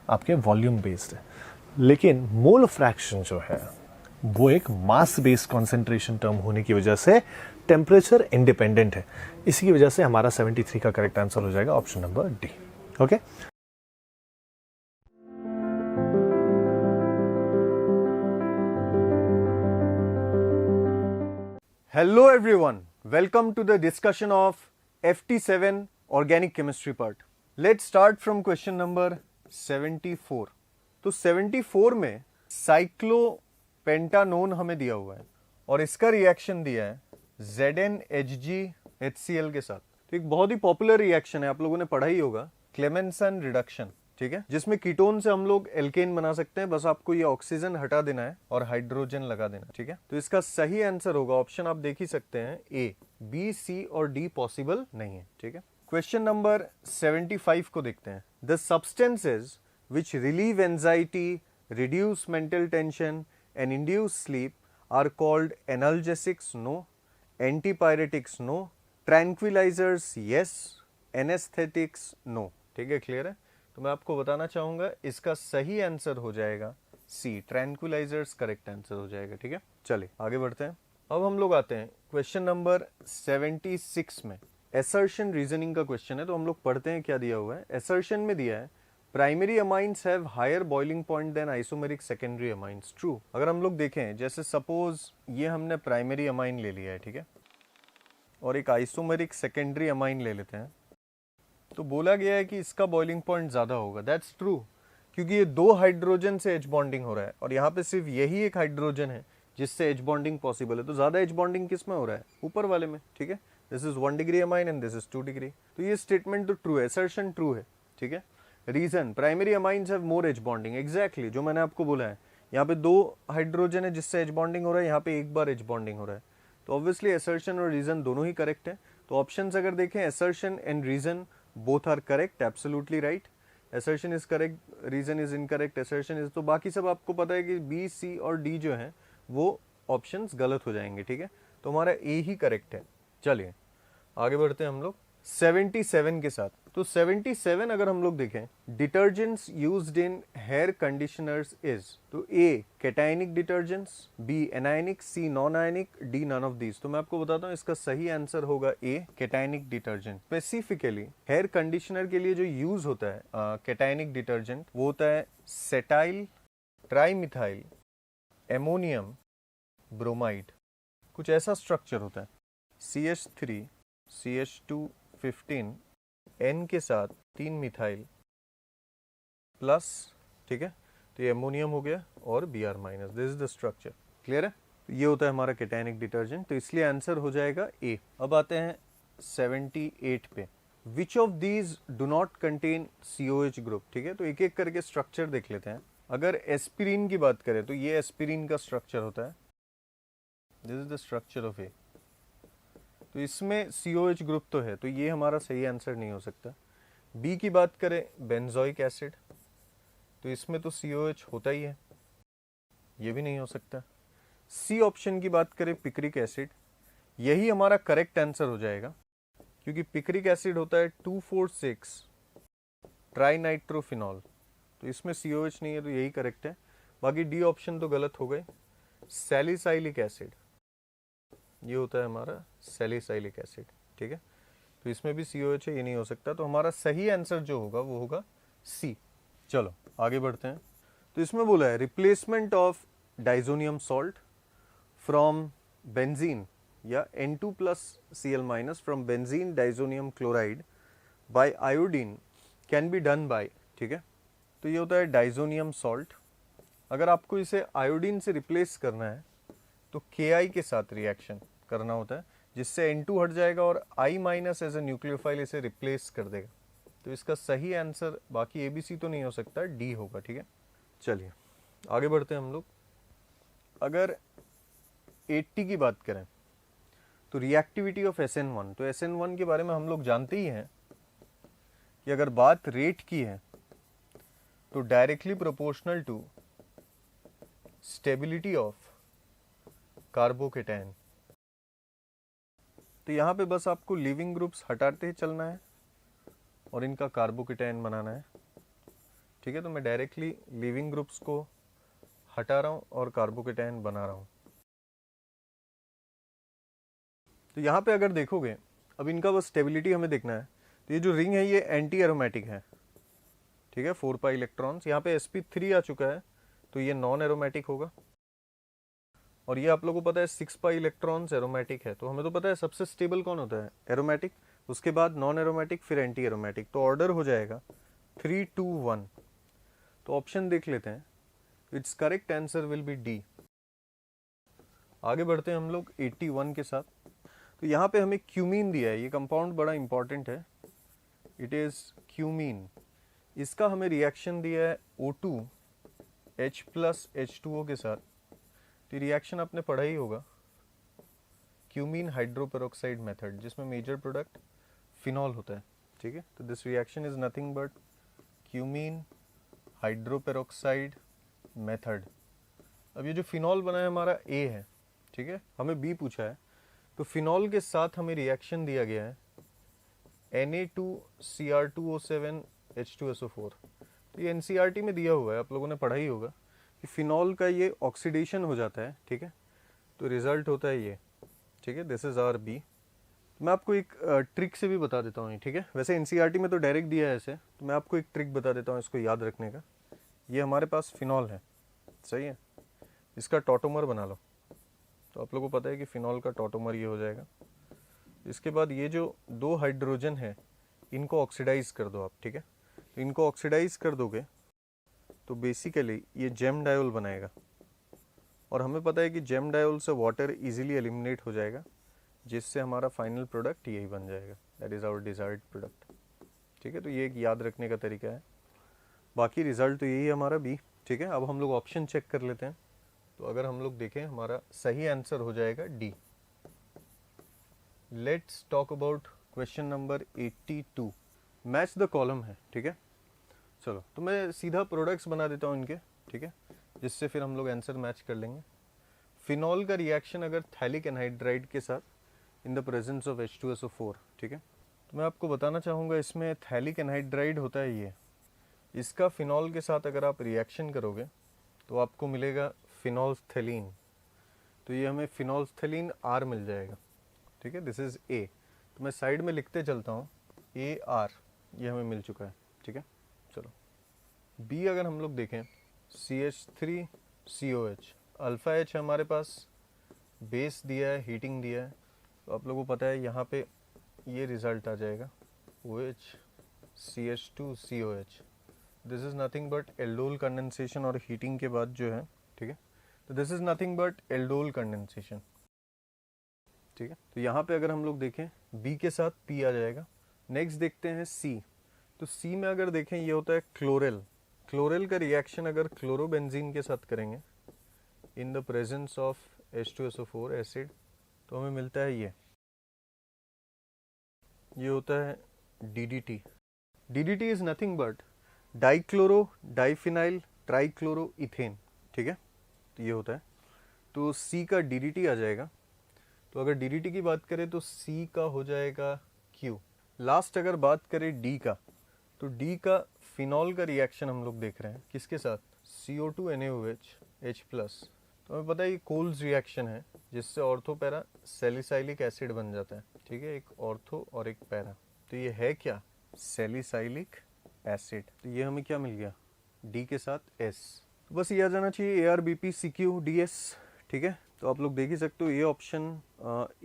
आपके वॉल्यूम बेस्ड है। लेकिन मोल फ्रैक्शन जो है वो एक मास बेस्ड कॉन्सेंट्रेशन टर्म होने की वजह से टेम्परेचर इंडिपेंडेंट है। इसी की वजह से हमारा 73 का करेक्ट आंसर हो जाएगा option number D. Okay, Hello everyone, welcome to the discussion of FT7 organic chemistry part. Let's start from question number 74. तो 74 में साइक्लोपेंटानोन हमें दिया हुआ है और इसका रिएक्शन दिया है ZnHgHCl के साथ। तो एक बहुत ही पॉपुलर रिएक्शन है, आप लोगों ने पढ़ा ही होगा, क्लेमेंसन रिडक्शन, ठीक है, जिसमें कीटोन से हम लोग एल्केन बना सकते हैं, बस आपको ये ऑक्सीजन हटा देना है और हाइड्रोजन लगा देना, ठीक है। तो इसका सही आंसर होगा, ऑप्शन आप देख ही सकते हैं, ए। बी, सी और डी पॉसिबल नहीं है, ठीक है। क्वेश्चन नंबर 75 को देखते हैं। The substances which relieve anxiety, reduce mental tension and induce sleep are called analgesics, no. Antipyretics, no. Tranquilizers, yes. Anesthetics, no. ठीक है, क्लियर है? तो मैं आपको बताना चाहूंगा इसका सही आंसर हो जाएगा सी, ट्रैंक्विलाइजर्स करेक्ट आंसर हो जाएगा। ठीक है, चलिए आगे बढ़ते हैं। अब हम लोग आते हैं क्वेश्चन नंबर 76 में। एसर्शन रीजनिंग का क्वेश्चन है, तो हम लोग पढ़ते हैं क्या दिया हुआ है। एसर्शन में दिया है primary amines have higher boiling point than isomeric secondary amines, true. अगर हम लोग देखें, जैसे सपोज ये हमने प्राइमरी अमाइन ले लिया है, ठीक है, और एक आइसोमेरिक सेकेंडरी अमाइन ले लेते हैं, तो बोला गया है कि इसका बॉइलिंग पॉइंट ज्यादा होगा। दैट्स ट्रू, क्योंकि ये दो हाइड्रोजन से एच बॉन्डिंग हो रहा है और यहाँ पे सिर्फ यही एक हाइड्रोजन है जिससे एच बॉन्डिंग पॉसिबल है। तो ज्यादा एच बॉन्डिंग किस में हो रहा है? ऊपर वाले में। ठीक है, this is 1 degree amine and this is 2 degree. तो ये स्टेटमेंट तो ट्रू है, असर्शन ट्रू है। ठीक है, reason primary amines have more H bonding, exactly जो मैंने आपको बोला है। यहाँ पे दो हाइड्रोजन है जिससे एच बॉन्डिंग हो रहा है, यहाँ पे एक बार एच बॉन्डिंग हो रहा है। तो ऑब्वियसली असर्शन और रीजन दोनों ही करेक्ट है। तो ऑप्शंस अगर देखें, assertion and reason both are correct, absolutely right. Assertion is correct, reason is incorrect, assertion is, तो बाकी सब आपको पता है कि बी, सी और डी जो है वो ऑप्शंस गलत हो जाएंगे। ठीक है, तो हमारा ए ही करेक्ट है। चलिए आगे बढ़ते हैं हम लोग 77 के साथ। तो 77 अगर हम लोग देखें, detergents used in hair conditioners is, तो A cationic detergents, B anionic, C non ionic, D none of these. तो मैं आपको बताता हूँ इसका सही आंसर होगा A cationic detergent. Specifically hair conditioner के लिए जो यूज होता है कैटायनिक डिटर्जेंट, वो होता है सेटाइल ट्राईमिथाइल एमोनियम ब्रोमाइड, कुछ ऐसा स्ट्रक्चर होता है। CH3 CH2 N के साथ 3 मिथाइल प्लस, ठीक है, तो ये अमोनियम हो गया और Br minus, this is the structure. Clear है? तो ये होता है हमारा कैटायनिक डिटर्जेंट, तो इसलिए आंसर हो जाएगा ए। अब आते हैं 78 पे। Which of these do not contain COH group. ठीक है, तो एक एक करके स्ट्रक्चर देख लेते हैं। अगर एस्पिरिन की बात करें तो ये एस्पिरिन का स्ट्रक्चर होता है, this is the structure of A. तो इसमें COH ग्रुप तो है, तो ये हमारा सही आंसर नहीं हो सकता। बी की बात करें बेंजोइक एसिड, तो इसमें तो COH होता ही है, ये भी नहीं हो सकता। सी ऑप्शन की बात करें पिक्रिक एसिड, यही हमारा करेक्ट आंसर हो जाएगा, क्योंकि पिक्रिक एसिड होता है 2,4,6 ट्राइनाइट्रोफिनॉल, तो इसमें COH नहीं है, तो यही करेक्ट है। बाकी डी ऑप्शन तो गलत हो गए। सैलिसाइलिक एसिड, ये होता है हमारा सैलिसाइलिक एसिड। ठीक है, तो इसमें भी COH है, ये नहीं हो सकता। तो हमारा सही आंसर जो होगा वो होगा सी। चलो आगे बढ़ते हैं। तो इसमें बोला है replacement of diazonium salt from benzene या N2+Cl- from benzene diazonium chloride by iodine can be done by. ठीक है, तो ये होता है डाइजोनियम सॉल्ट। अगर आपको इसे आयोडीन से रिप्लेस करना है तो Ki के साथ रिएक्शन करना होता है, जिससे N2 हट जाएगा और I- एज ए न्यूक्लियोफाइल इसे रिप्लेस कर देगा। तो इसका सही आंसर, बाकी ABC तो नहीं हो सकता, डी होगा। ठीक है, चलिए आगे बढ़ते हैं हम लोग। अगर 80 की बात करें तो रिएक्टिविटी ऑफ SN1, तो SN1 के बारे में हम लोग जानते ही हैं कि अगर बात रेट की है तो directly proportional to stability of carbocation. तो यहाँ पे बस आपको लिविंग ग्रुप्स हटाते ही चलना है और इनका कार्बोकेटायन बनाना है। ठीक है, तो मैं डायरेक्टली लिविंग ग्रुप्स को हटा रहा हूँ और कार्बोकेटायन बना रहा हूँ। तो यहाँ पे अगर देखोगे, अब इनका बस स्टेबिलिटी हमें देखना है। तो ये जो रिंग है ये एंटी एरोमेटिक है। ठीक है, 4 पाई इलेक्ट्रॉन्स, यहाँ पे sp3 आ चुका है, तो ये नॉन एरोमेटिक होगा। और ये आप लोगों को पता है 6 पाई इलेक्ट्रॉन्स एरोमेटिक है, तो हमें तो पता है सबसे स्टेबल कौन होता है, एरोमेटिक, उसके बाद नॉन एरोमेटिक, फिर एंटी एरोमेटिक। तो ऑर्डर हो जाएगा 3, 2, 1। तो ऑप्शन देख लेते हैं, it's correct answer will be D. आगे बढ़ते हैं हम लोग 81 के साथ। तो यहाँ पे हमें क्यूमीन दिया है, ये कंपाउंड बड़ा इंपॉर्टेंट है, इट इज क्यूमीन। इसका हमें रिएक्शन दिया है O2 H+H2O के साथ। तो रिएक्शन आपने पढ़ा ही होगा, क्यूमीन हाइड्रोपेरोक्साइड मेथड, जिसमें मेजर प्रोडक्ट फिनॉल होता है। ठीक है, तो this reaction is nothing but cumene hydroperoxide method. अब ये जो फिनॉल बना है हमारा ए है, ठीक है, हमें बी पूछा है, तो फिनॉल के साथ हमें रिएक्शन दिया गया है Na2Cr2O7 H2SO4। तो ये एनसीईआरटी में दिया हुआ है, आप लोगों ने पढ़ा ही होगा कि फिनॉल का ये ऑक्सीडेशन हो जाता है, ठीक है, तो रिजल्ट होता है ये, ठीक है, दिस इज आवर बी। मैं आपको एक ट्रिक से भी बता देता हूँ, ठीक है, वैसे एनसीईआरटी में तो डायरेक्ट दिया है ऐसे, तो मैं आपको एक ट्रिक बता देता हूँ इसको याद रखने का। ये हमारे पास फिनॉल है, सही है, इसका टॉटोमर बना लो, तो आप लोगों को पता है कि फिनॉल का टॉटोमर ये हो जाएगा। इसके बाद ये जो दो हाइड्रोजन है इनको ऑक्सीडाइज कर दो आप, ठीक है, तो इनको ऑक्सीडाइज कर दोगे तो बेसिकली ये जेम डायोल बनाएगा, और हमें पता है कि जेम डायोल से वाटर इजीली एलिमिनेट हो जाएगा, जिससे हमारा फाइनल प्रोडक्ट यही बन जाएगा, that is our desired product, ठीक है। तो ये एक याद रखने का तरीका है, बाकी रिजल्ट तो यही है हमारा बी, ठीक है। अब हम लोग ऑप्शन चेक कर लेते हैं, तो अगर हम लोग देखें हमारा सही आंसर हो जाएगा D. Let's talk about question number 82, match the column है, ठीक है। चलो तो मैं सीधा प्रोडक्ट्स बना देता हूँ इनके, ठीक है, जिससे फिर हम लोग आंसर मैच कर लेंगे। फिनॉल का रिएक्शन अगर थैलिक एनहाइड्राइड के साथ in the presence of H2SO4, ठीक है, तो मैं आपको बताना चाहूँगा इसमें थैलिक एनहाइड्राइड होता है ये, इसका फिनॉल के साथ अगर आप रिएक्शन करोगे तो आपको मिलेगा फिनोल्फथेलीन, तो ये हमें फिनोल्फथेलीन R मिल जाएगा, ठीक है, दिस इज ए। तो मैं साइड में लिखते चलता हूँ AR, ये हमें मिल चुका है, ठीक है। चलो बी अगर हम लोग देखें CH3COH, अल्फा H हमारे पास, बेस दिया है, हीटिंग दिया है, तो आप लोगों को पता है यहाँ पे ये रिजल्ट आ जाएगा OH CH2COH, this is nothing but aldol condensation, और हीटिंग के बाद जो है, ठीक है, तो this is nothing but aldol condensation, ठीक है। तो यहाँ पे अगर हम लोग देखें बी के साथ पी आ जाएगा। नेक्स्ट देखते हैं सी, तो सी में अगर देखें ये होता है क्लोरेल, क्लोरेल का रिएक्शन अगर क्लोरोबेंजीन के साथ करेंगे in the presence of H2SO4 acid, तो हमें मिलता है ये होता है DDT। DDT is nothing but dichloro diphenyl trichloro ethane, ठीक है, तो ये होता है, तो सी का DDT आ जाएगा। तो अगर DDT की बात करें तो सी का हो जाएगा Q। लास्ट अगर बात करें डी का, तो डी का फिनॉल का रिएक्शन हम लोग देख रहे हैं किसके साथ, CO2NaOH H+, तो हमें पता है ये कोल्स रिएक्शन है जिससे ऑर्थो पैरा सैलिसाइलिक एसिड बन जाता है, ठीक है, एक ऑर्थो और एक पैरा, तो ये है क्या, सैलिसाइलिक एसिड, तो ये हमें क्या मिल गया, डी के साथ S। तो बस ये आ जाना चाहिए ARBPCQDS, ठीक है। तो आप लोग देख ही सकते हो ये ऑप्शन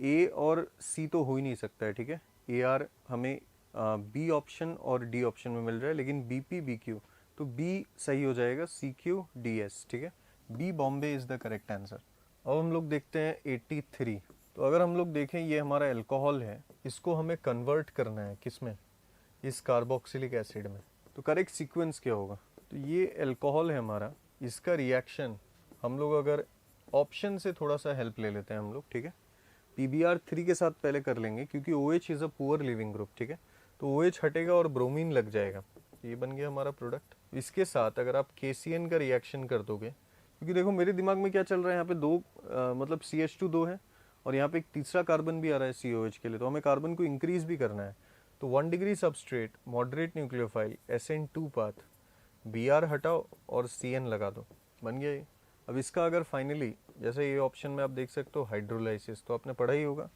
ए और सी तो हो ही नहीं सकता है, ठीक है, AR हमें बी ऑप्शन और डी ऑप्शन में मिल रहा है, लेकिन BPBQ, तो बी सही हो जाएगा CQDS, ठीक है, B Bombay is the correct answer. अब हम लोग देखते हैं 83, तो अगर हम लोग देखें ये हमारा अल्कोहल है, इसको हमें कन्वर्ट करना है किसमें, इस कार्बोक्सिलिक एसिड में, तो करेक्ट सीक्वेंस क्या होगा, तो ये अल्कोहल है हमारा, इसका रिएक्शन हम लोग अगर ऑप्शन से थोड़ा सा हेल्प ले लेते हैं हम लोग, ठीक है, PBr3 के साथ पहले कर लेंगे क्योंकि OH is a poor leaving group, ठीक है, तो OH हटेगा और ब्रोमीन लग जाएगा, ये बन गया हमारा प्रोडक्ट। इसके साथ अगर आप KCN का रिएक्शन कर दोगे, क्योंकि देखो मेरे दिमाग में क्या चल रहा है, यहाँ पे दो मतलब CH2 दो है और यहाँ पे एक तीसरा कार्बन भी आ रहा है COH के लिए, तो हमें कार्बन को इंक्रीज भी करना है, तो 1 degree substrate moderate nucleophile SN2 path, Br हटाओ और CN लगा दो, बन गया ये। अब इसका अगर फाइनली जैसे ये ऑप्शन में आप देख सकते हो हाइड्रोलाइसिस, तो आपने पढ़ा ही होगा,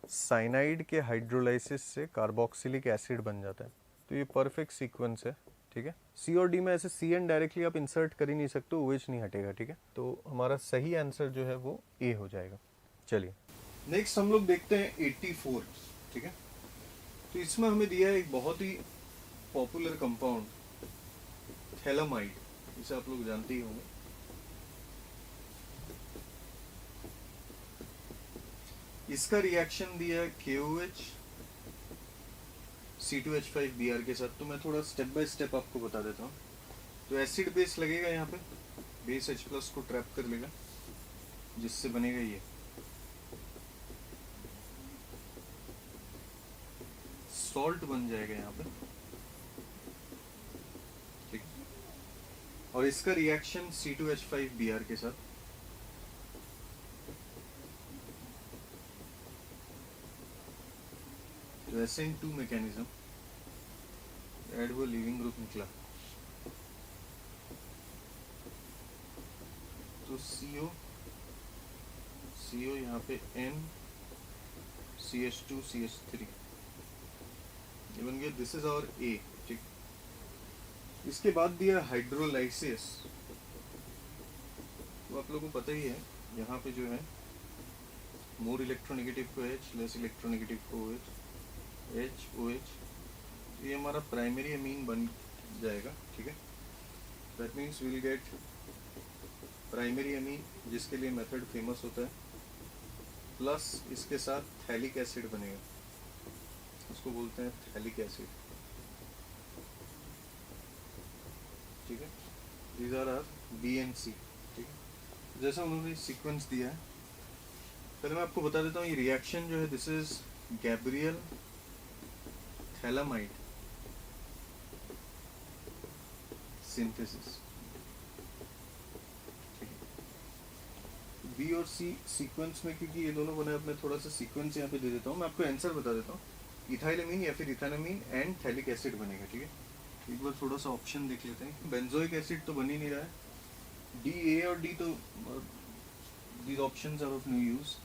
साइनाइड के हाइड्रोलाइसिस से कार्बोक्सिलिक एसिड बन जाता है, तो ये परफेक्ट सीक्वेंस है, ठीक है। सी और डी में ऐसे CN डायरेक्टली आप इंसर्ट कर ही नहीं सकते, OH नहीं हटेगा, ठीक है, तो हमारा सही आंसर जो है वो ए हो जाएगा। चलिए नेक्स्ट हम लोग देखते हैं 84, ठीक है, तो इसमें हमें दिया है एक बहुत ही पॉपुलर कंपाउंड थैलामाइड, इसे आप लोग जानते ही होंगे। इसका रिएक्शन दिया है KOH C2H5Br के साथ, तो मैं थोड़ा स्टेप बाय स्टेप आपको बता देता हूँ। तो एसिड बेस लगेगा यहाँ पे, बेस H+ को ट्रैप कर लेगा जिससे बनेगा ये सॉल्ट बन जाएगा यहाँ पे, ठीक। और इसका रिएक्शन C2H5Br के साथ, तो SN2 मैकेनिज्म, ऐड वो लीविंग ग्रुप निकला, तो CO यहाँ पे N CH2 CH3 ये बन गया, दिस इज आवर A, ठीक। इसके बाद दिया हाइड्रोलाइसिस, तो आप लोगों को पता ही है, यहाँ पे जो है मोर इलेक्ट्रोनेगेटिव को H, लेस इलेक्ट्रोनेगेटिव को H OH, ये हमारा प्राइमरी अमीन बन जाएगा, ठीक है। That means will get primary amine, जिसके लिए मेथड फेमस होता है, प्लस इसके साथ थैलिक एसिड बनेगा, उसको बोलते हैं थैलिक एसिड, ठीक है। These are B and C, ठीक है। जैसा उन्होंने सीक्वेंस दिया है, पहले मैं आपको बता देता हूँ, ये रिएक्शन जो है, this is Gabriel phthalimide synthesis, B और सी सीक्वेंस में, क्योंकि ये दोनों बने, अब मैं थोड़ा सा सीक्वेंस यहाँ पे दे देता हूँ, मैं आपको आंसर बता देता हूँ। इथाइलमीन या फिर इथानमीन एंड थैलिक एसिड बनेगा, ठीक है। एक बार थोड़ा सा ऑप्शन देख लेते हैं। बेंजोइक एसिड तो बन ही नहीं रहा है, डी ए और डी तो these options are of no use.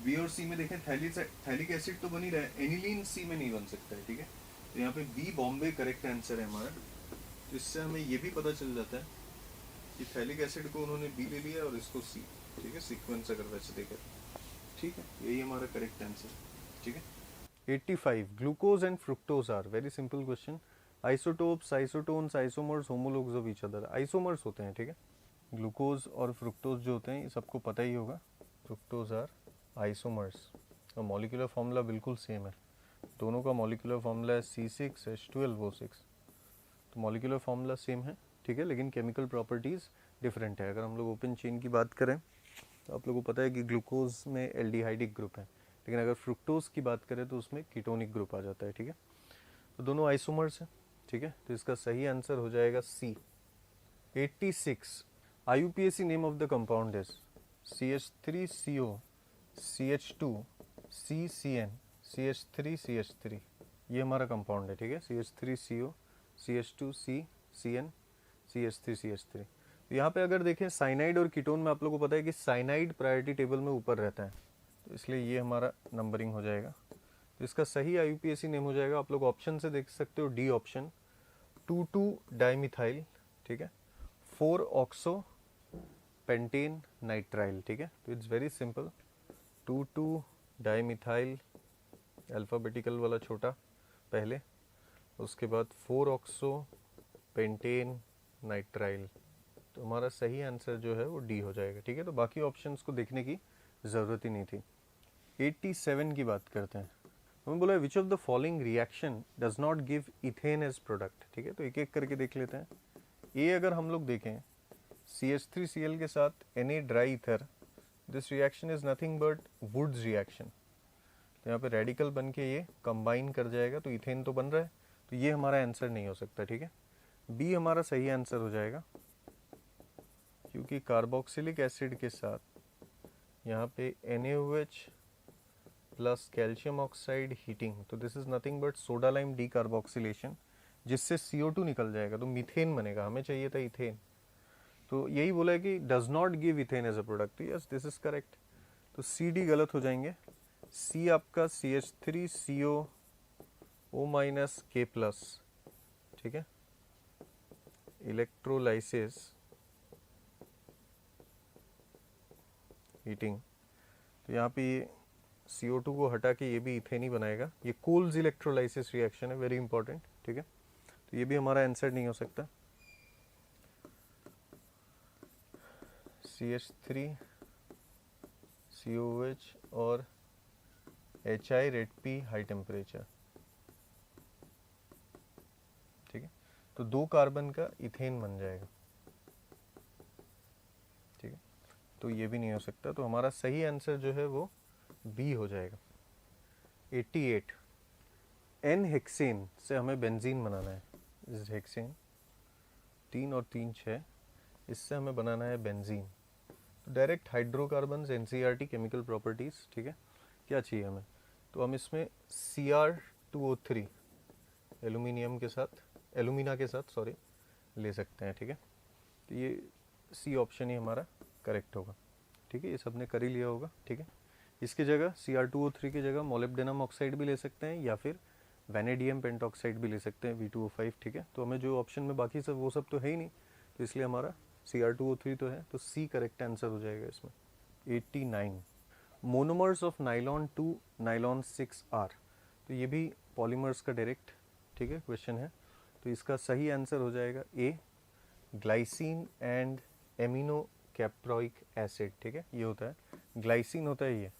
B और सी में देखें, थैलिक एसिड तो बन ही रहा है, एनिलीन सी में नहीं बन सकता है, ठीक है। तो यहाँ पे बी बॉम्बे करेक्ट आंसर है हमारा। तो इससे हमें ये भी पता चल जाता है कि थैलिक एसिड को उन्होंने बी ले लिया और इसको सी, ठीक है, सीक्वेंस अगर वैसे देखें, ठीक है। यही हमारा करेक्ट आंसर, ठीक है। 85 glucose and fructose are, very simple question, isotopes, isotones, isomers, homologues of each other. Isomers होते हैं, ठीक है। ग्लूकोज और फ्रुक्टोज जो होते हैं, ये सबको पता ही होगा, फ्रुक्टोज आर आइसोमर्स, और मॉलिक्यूलर फॉर्मूला बिल्कुल सेम है, दोनों का मॉलिक्यूलर फॉर्मूला है C6H12O6, तो मॉलिक्यूलर फॉर्मूला सेम है, ठीक है, लेकिन केमिकल प्रॉपर्टीज़ डिफरेंट है। अगर हम लोग ओपन चेन की बात करें, तो आप लोगों को पता है कि ग्लूकोज में एल्डिहाइडिक ग्रुप है, लेकिन अगर फ्रुक्टोज की बात करें तो उसमें कीटोनिक ग्रुप आ जाता है, ठीक है। तो दोनों आइसोमर्स हैं, ठीक है। तो इसका सही आंसर हो जाएगा C। 86 IUPAC name of the compound is CH3CO CH2 CCN CH3 ये हमारा कंपाउंड है, ठीक है। CH3CO CH2 CCN CH3 तो यहाँ पे अगर देखें, साइनाइड और कीटोन में आप लोगों को पता है कि साइनाइड प्रायोरिटी टेबल में ऊपर रहता है, तो इसलिए ये हमारा नंबरिंग हो जाएगा। तो इसका सही IUPAC नेम हो जाएगा, आप लोग ऑप्शन से देख सकते हो, डी ऑप्शन, 2,2 डाइमिथाइल, ठीक है, 4 ऑक्सो पेंटेन नाइट्राइल, ठीक है। तो it's very simple, 2,2 dimethyl, alphabetical वाला छोटा पहले, उसके बाद 4 ऑक्सो पेंटेन नाइट्राइल, तो हमारा सही आंसर जो है वो डी हो जाएगा, ठीक है। तो बाकी ऑप्शंस को देखने की ज़रूरत ही नहीं थी। 87 की बात करते हैं, हमें बोला which of the following reaction does not give ethane as product, ठीक है। तो एक एक करके देख लेते हैं। ए अगर हम लोग देखें, CH3Cl के साथ Na dry ether, this reaction is nothing but Wurtz reaction, तो यहाँ पे रेडिकल बन के ये कंबाइन कर जाएगा, तो इथेन तो बन रहा है, तो ये हमारा आंसर नहीं हो सकता, ठीक है। बी हमारा सही आंसर हो जाएगा, क्योंकि कार्बोक्सिलिक एसिड के साथ यहाँ पे NaOH plus calcium oxide heating, तो this is nothing but soda lime decarboxylation, जिससे CO2 निकल जाएगा, तो मीथेन बनेगा, हमें चाहिए था इथेन। तो यही बोला है कि does not give ethane as a product, तो यस दिस इज करेक्ट। तो CD गलत हो जाएंगे, C आपका CH3CO O-K+, ठीक है, इलेक्ट्रोलाइसिस हीटिंग, तो यहाँ पे ये CO2 को हटा के ये भी इथेन ही बनाएगा, ये कोल्स इलेक्ट्रोलाइसिस रिएक्शन है, वेरी इंपॉर्टेंट, ठीक है। तो ये भी हमारा आंसर नहीं हो सकता। CH3COOH और HI red P high temperature, ठीक है, तो 2 कार्बन का इथेन बन जाएगा, ठीक है, तो ये भी नहीं हो सकता। तो हमारा सही आंसर जो है वो बी हो जाएगा। 88 N हेक्सेन से हमें बेंजीन बनाना है, इस हेक्सेन 3 और 3 6, इससे हमें बनाना है बेंजीन। तो direct hydrocarbon NCERT chemical properties, ठीक है, क्या चाहिए हमें, तो हम इसमें Cr2O3 एल्यूमिनियम के साथ, एल्यूमिना के साथ सॉरी, ले सकते हैं, ठीक है। तो ये सी ऑप्शन ही हमारा करेक्ट होगा, ठीक है। ये सब ने कर ही लिया होगा, ठीक है। इसकी जगह Cr2O3 की जगह मोलिब्डेनम ऑक्साइड भी ले सकते हैं या फिर वैनेडियम पेंटॉक्साइड भी ले सकते हैं V2O5, ठीक है। तो हमें जो ऑप्शन में बाकी सब वो सब तो है ही नहीं, तो इसलिए हमारा Cr2O3 तो है, तो सी करेक्ट आंसर हो जाएगा इसमें। 89 monomers of nylon 2 nylon 6R, तो ये भी पॉलीमर्स का डायरेक्ट, ठीक है, क्वेश्चन है। तो इसका सही आंसर हो जाएगा A, glycine and amino caproic acid, ठीक है। ये होता है ग्लाइसिन, होता है ये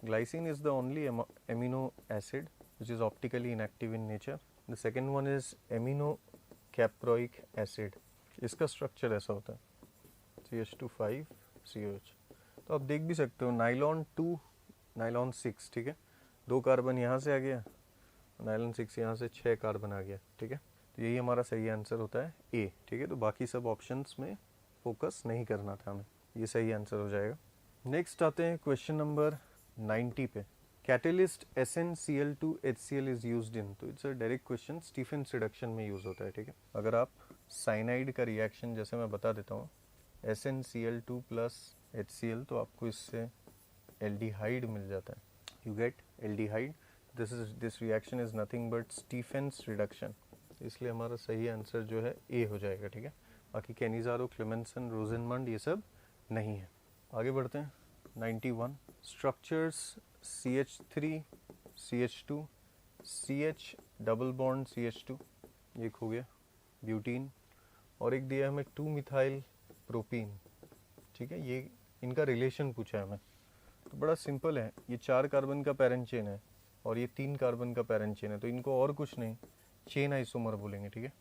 glycine is the only amino acid which is optically inactive in nature. The second one is amino caproic acid. इसका स्ट्रक्चर ऐसा होता है CH2,5COH। तो आप देख भी सकते हो नाइलॉन 2 नाइलॉन 6, ठीक है, 2 कार्बन यहाँ से आ गया, नाइलॉन 6 यहाँ से 6 कार्बन आ गया, ठीक है। तो यही हमारा सही आंसर होता है ए, ठीक है। तो बाकी सब ऑप्शंस में फोकस नहीं करना था हमें, ये सही आंसर हो जाएगा। नेक्स्ट आते हैं क्वेश्चन नंबर 90 पे। Catalyst SnCl2HCl is used in, तो it's a direct question, Stephen's reduction में यूज होता है, ठीक है। अगर आप साइनाइड का रिएक्शन जैसे मैं बता देता हूँ SnCl2 प्लस HCl, तो आपको इससे एल्डिहाइड मिल जाता है, you get aldehyde. This reaction is nothing but Stephen's reduction, इसलिए हमारा सही आंसर जो है ए हो जाएगा, ठीक है। बाकी कैनिजारो, क्लेमेंसन, रोजेनमंड ये सब नहीं है। आगे बढ़ते हैं 91 structures CH3 CH2 CH double bond CH2, एक हो गया ब्यूटीन, और एक दिया हमें 2 मिथाइल प्रोपीन, ठीक है। ये इनका रिलेशन पूछा है हमें, तो बड़ा सिंपल है, ये 4 कार्बन का पैरेंट चेन है और ये 3 कार्बन का पैरेंट चेन है, तो इनको और कुछ नहीं चेन आइसोमर बोलेंगे, ठीक है।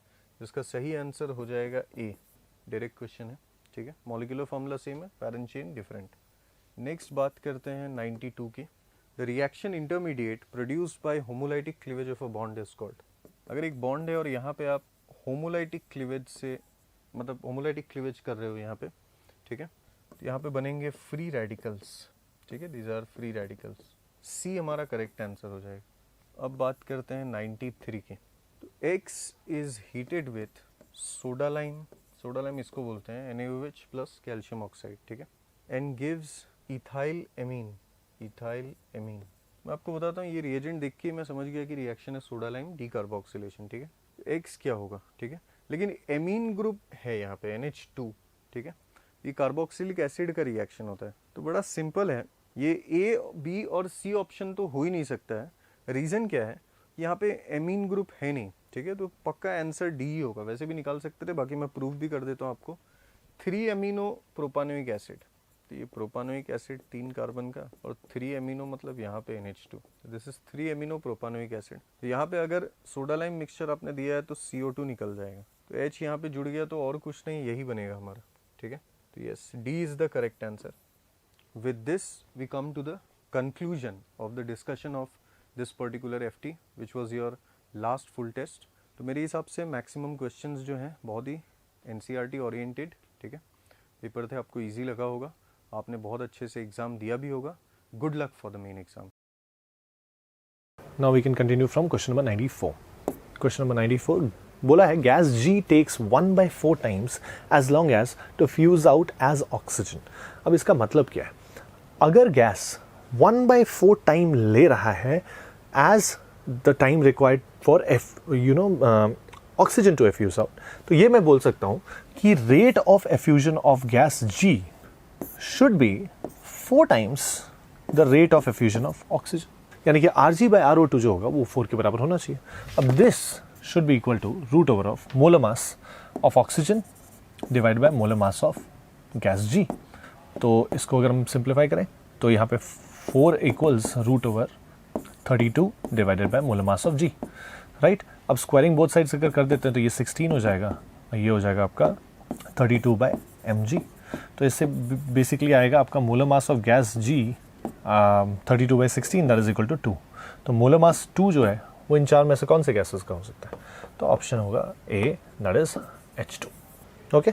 जिसका सही आंसर हो जाएगा ए, डायरेक्ट क्वेश्चन है, ठीक है। मॉलिक्यूलर फॉर्मूला सेम है, पैरेंट चेन डिफरेंट। नेक्स्ट बात करते हैं 92 की। The reaction intermediate produced by homolytic cleavage of a bond is called. अगर एक बॉन्ड है और यहाँ पे आप होमोलाइटिक क्लीवेज से, मतलब होमोलाइटिक क्लीवेज कर रहे हो यहाँ पे, ठीक है, तो यहाँ पे बनेंगे फ्री रेडिकल्स, ठीक है, दीज आर फ्री रेडिकल्स। सी हमारा करेक्ट आंसर हो जाएगा। अब बात करते हैं 93 की। तो X is heated with soda lime, soda lime इसको बोलते हैं NaOH प्लस कैल्शियम ऑक्साइड, ठीक है, and gives ethyl amine, ethyl amine. मैं आपको बताता हूँ, ये रिएजेंट देख के मैं समझ गया कि रिएक्शन है सोडा लाइम डीकार्बोक्सिलेशन, ठीक है। X क्या होगा, ठीक है, लेकिन एमीन ग्रुप है यहाँ पे NH2, ठीक है, ये कार्बोक्सिलिक एसिड का रिएक्शन होता है। तो बड़ा सिंपल है, ये A, B और C ऑप्शन तो हो ही नहीं सकता है। रीज़न क्या है, यहाँ पे एमीन ग्रुप है नहीं, ठीक है, तो पक्का आंसर डी ही होगा। वैसे भी निकाल सकते थे, बाकी मैं प्रूफ भी कर देता हूँ आपको। 3 अमीनो प्रोपानोइक एसिड, तो ये प्रोपानोइक एसिड 3 कार्बन का, और 3 अमीनो मतलब यहाँ पे NH2, this is 3 amino propanoic acid. तो यहाँ पे अगर सोडा लाइम मिक्सचर आपने दिया है तो CO2 निकल जाएगा, तो H यहाँ पे जुड़ गया, तो और कुछ नहीं, यही बनेगा हमारा, ठीक है। तो yes, D is the correct answer. With this, we come to the conclusion of the discussion of this particular FT, which was your last full test. तो मेरे हिसाब से मैक्सिमम क्वेश्चंस जो हैं बहुत ही NCERT ओरिएंटेड, ठीक है, पेपर थे, आपको इजी लगा होगा, आपने बहुत अच्छे से एग्जाम दिया भी होगा। Good luck for the main exam. Now we can continue from question number 94. Question number 94 बोला है gas G takes 1/4 times as long as to fuse out as oxygen. अब इसका मतलब क्या है, अगर गैस 1/4 टाइम ले रहा है as the time required for oxygen to effuse out, तो ये मैं बोल सकता हूँ कि rate of effusion of gas G should be 4 times the rate of effusion of oxygen. यानी कि Rg/RO2 जो होगा वो 4 के बराबर होना चाहिए। अब this should be equal to root over of molar mass of oxygen divided by molar mass of gas G. तो इसको अगर हम सिंप्लीफाई करें तो यहाँ पे 4 equals root over 32 divided by molar mass of G, right. अब स्क्वायरिंग बोथ साइड्स अगर कर देते हैं तो ये 16 हो जाएगा, ये हो जाएगा आपका 32/mg। तो इससे बेसिकली आएगा आपका molar mass of gas G 32/16 that is equal to 2। तो मोलर मास 2 जो है वो इन 4 में से कौन से गैसेस का हो सकता है, तो ऑप्शन होगा ए, दैट इज H2। ओके,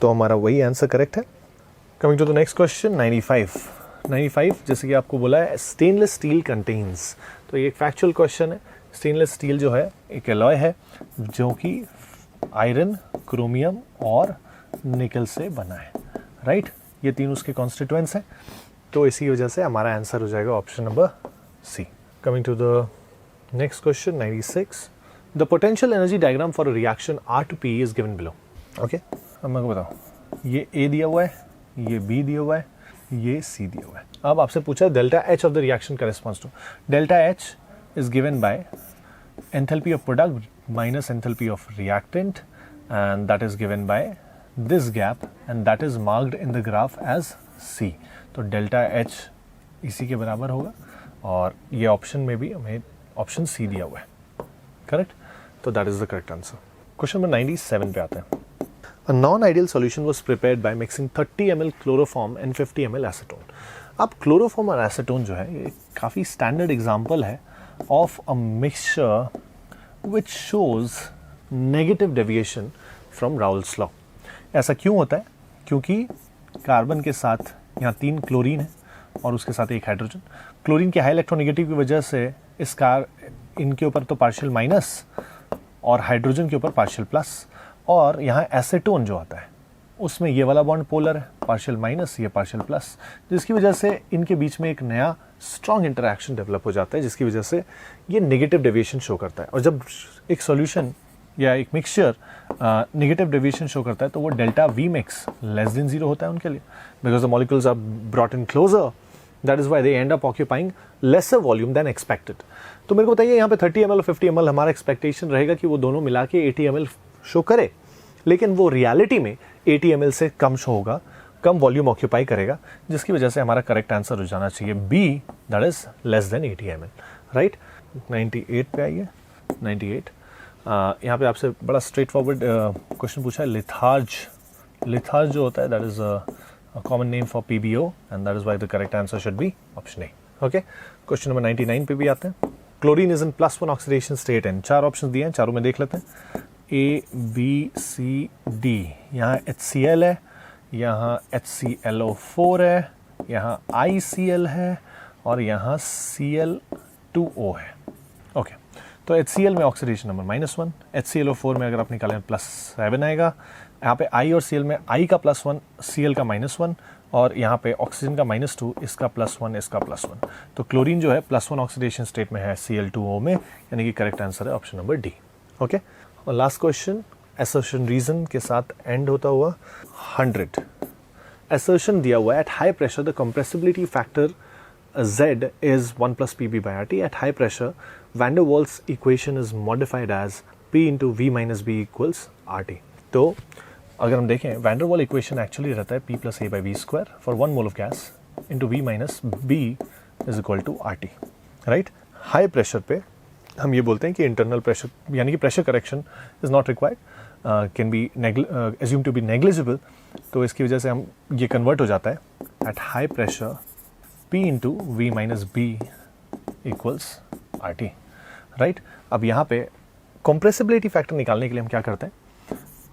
तो हमारा वही आंसर करेक्ट है। Coming to the next question 95 जैसे कि आपको बोला है स्टेनलेस स्टील कंटेन्स, तो ये एक फैक्चुअल क्वेश्चन है। स्टेनलेस स्टील जो है एक एलॉय है जो कि आयरन, क्रोमियम और निकल से बना है, राइट। ये तीन उसके कॉन्स्टिट्यूएंट्स हैं, तो इसी वजह से हमारा आंसर हो जाएगा option number C. Coming to the next question 96, the potential energy diagram for a reaction R2P is given below. Okay, अब मैं को बताऊँ, ये A दिया हुआ है, ये B दिया हुआ है, ये C दिया हुआ है। अब आपसे पूछा delta H of the reaction corresponds to, delta H is given by enthalpy of product minus enthalpy of reactant, and that is given by this gap and that is marked in the graph as C। तो delta H इसी के बराबर होगा और ये option में भी हमें ऑप्शन C दिया हुआ है, करेक्ट। तो that is the correct answer. Question number 97 पे आते हैं। A non-ideal solution was prepared by mixing 30 ml chloroform and 50 ml acetone। अब क्लोरोफॉर्म और एसीटोन जो है ये काफ़ी स्टैंडर्ड एग्जाम्पल है of a mixture which shows negative deviation from Raoult's law. ऐसा क्यों होता है? क्योंकि कार्बन के साथ यहाँ 3 क्लोरीन है और उसके साथ एक हाइड्रोजन। क्लोरीन के हाई इलेक्ट्रोनेगेटिव की वजह से इनके ऊपर तो पार्शियल माइनस और हाइड्रोजन के ऊपर पार्शियल प्लस, और यहाँ एसीटोन जो आता है उसमें ये वाला बॉन्ड पोलर है, पार्शियल माइनस ये पार्शियल प्लस, जिसकी वजह से इनके बीच में एक नया स्ट्रॉन्ग इंटरैक्शन डेवलप हो जाता है, जिसकी वजह से ये नेगेटिव डेविएशन शो करता है। और जब एक सॉल्यूशन या एक मिक्सचर नेगेटिव डेविएशन शो करता है तो वो delta V mix less than 0 होता है उनके लिए, because the molecules are brought in closer, that is why they end up occupying lesser volume than expected. तो मेरे को बताइए यहाँ पे 30 ml और 50 ml हमारा एक्सपेक्टेशन रहेगा कि वो दोनों मिला के 80 ml शो करे, लेकिन वो रियलिटी में 80 ml से कम शो होगा, कम वॉल्यूम ऑक्यूपाई करेगा, जिसकी वजह से हमारा करेक्ट आंसर हो जाना चाहिए B, that is less than 80 ml, right. 98 पे आइए। 98 यहाँ पे आपसे बड़ा स्ट्रेट फॉरवर्ड क्वेश्चन पूछा है। लिथार्ज जो होता है that is a common name for PbO and that is why the correct answer should be option A। okay, question number 99 पे भी आते हैं। Chlorine is in +1 oxidation state and 4 option दिए हैं, चारों में देख लेते हैं। A B C D, यहाँ HCl है, यहाँ HClO4 है, यहाँ ICl है और यहाँ Cl2O है। ओके, तो HCl में ऑक्सीडेशन नंबर -1, HClO4 में अगर आप निकालें +7 आएगा। यहाँ पे I और Cl में I का +1, Cl का -1 और यहाँ पे ऑक्सीजन का -2, इसका +1, इसका +1। तो क्लोरीन जो है +1 ऑक्सीडेशन स्टेट में है Cl2O में, यानी कि करेक्ट आंसर है ऑप्शन नंबर डी। ओके, और लास्ट क्वेश्चन असर्शन रीजन के साथ एंड होता हुआ 100। असर्शन दिया हुआ है at high pressure the compressibility factor Z is 1 + Pb/RT at high pressure van der Waals equation is modified as P into V minus B equals RT। तो अगर हम देखें वैन डर वाल इक्वेशन एक्चुअली रहता है P + A/V² for 1 mole of gas into V minus B is equal to RT, right. High pressure पे हम ये बोलते हैं कि इंटरनल प्रेशर यानी कि pressure correction is not required, can be assume to be negligible. तो इसकी वजह से हम ये कन्वर्ट हो जाता है at high pressure P into V minus B equals RT, right. अब यहाँ पे कंप्रेसिबिलिटी फैक्टर निकालने के लिए हम क्या करते हैं,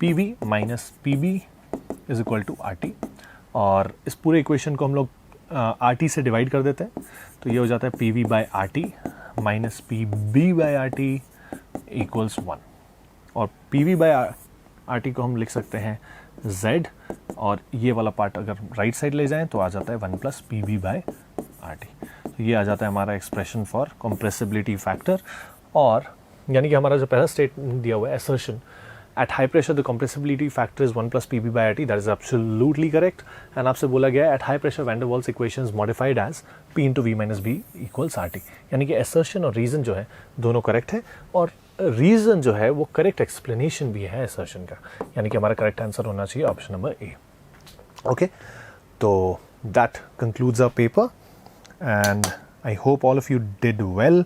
PV minus PB is equal to RT, और इस पूरे इक्वेशन को हम लोग RT से डिवाइड कर देते हैं, तो ये हो जाता है PV/RT माइनस PB/RT इक्वल्स 1, और PV/RT को हम लिख सकते हैं Z, और ये वाला पार्ट अगर राइट साइड ले जाएं तो आ जाता है 1 + PB/RT। तो ये आ जाता है हमारा एक्सप्रेशन फॉर कंप्रेसिबिलिटी फैक्टर, और यानी कि हमारा जो पहला स्टेटमेंट दिया हुआ है assertion at high pressure the compressibility factor is 1 + Pb/RT, that is absolutely correct। and आपसे बोला गया है at high pressure van der Waals equation is modified as P into V minus B equals RT, यानी कि assertion और reason जो है दोनों करेक्ट है, और reason जो है वो करेक्ट एक्सप्लेनेशन भी है assertion का, यानी कि हमारा करेक्ट आंसर होना चाहिए ऑप्शन नंबर A। ओके, तो that concludes our paper and I hope all of you did well,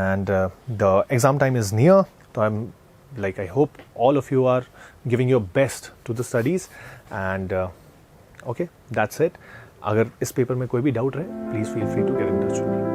and the exam time is near, so I hope all of you are giving your best to the studies, and okay, that's it। अगर इस paper में कोई भी doubt रहे, please feel free to get in touch with me।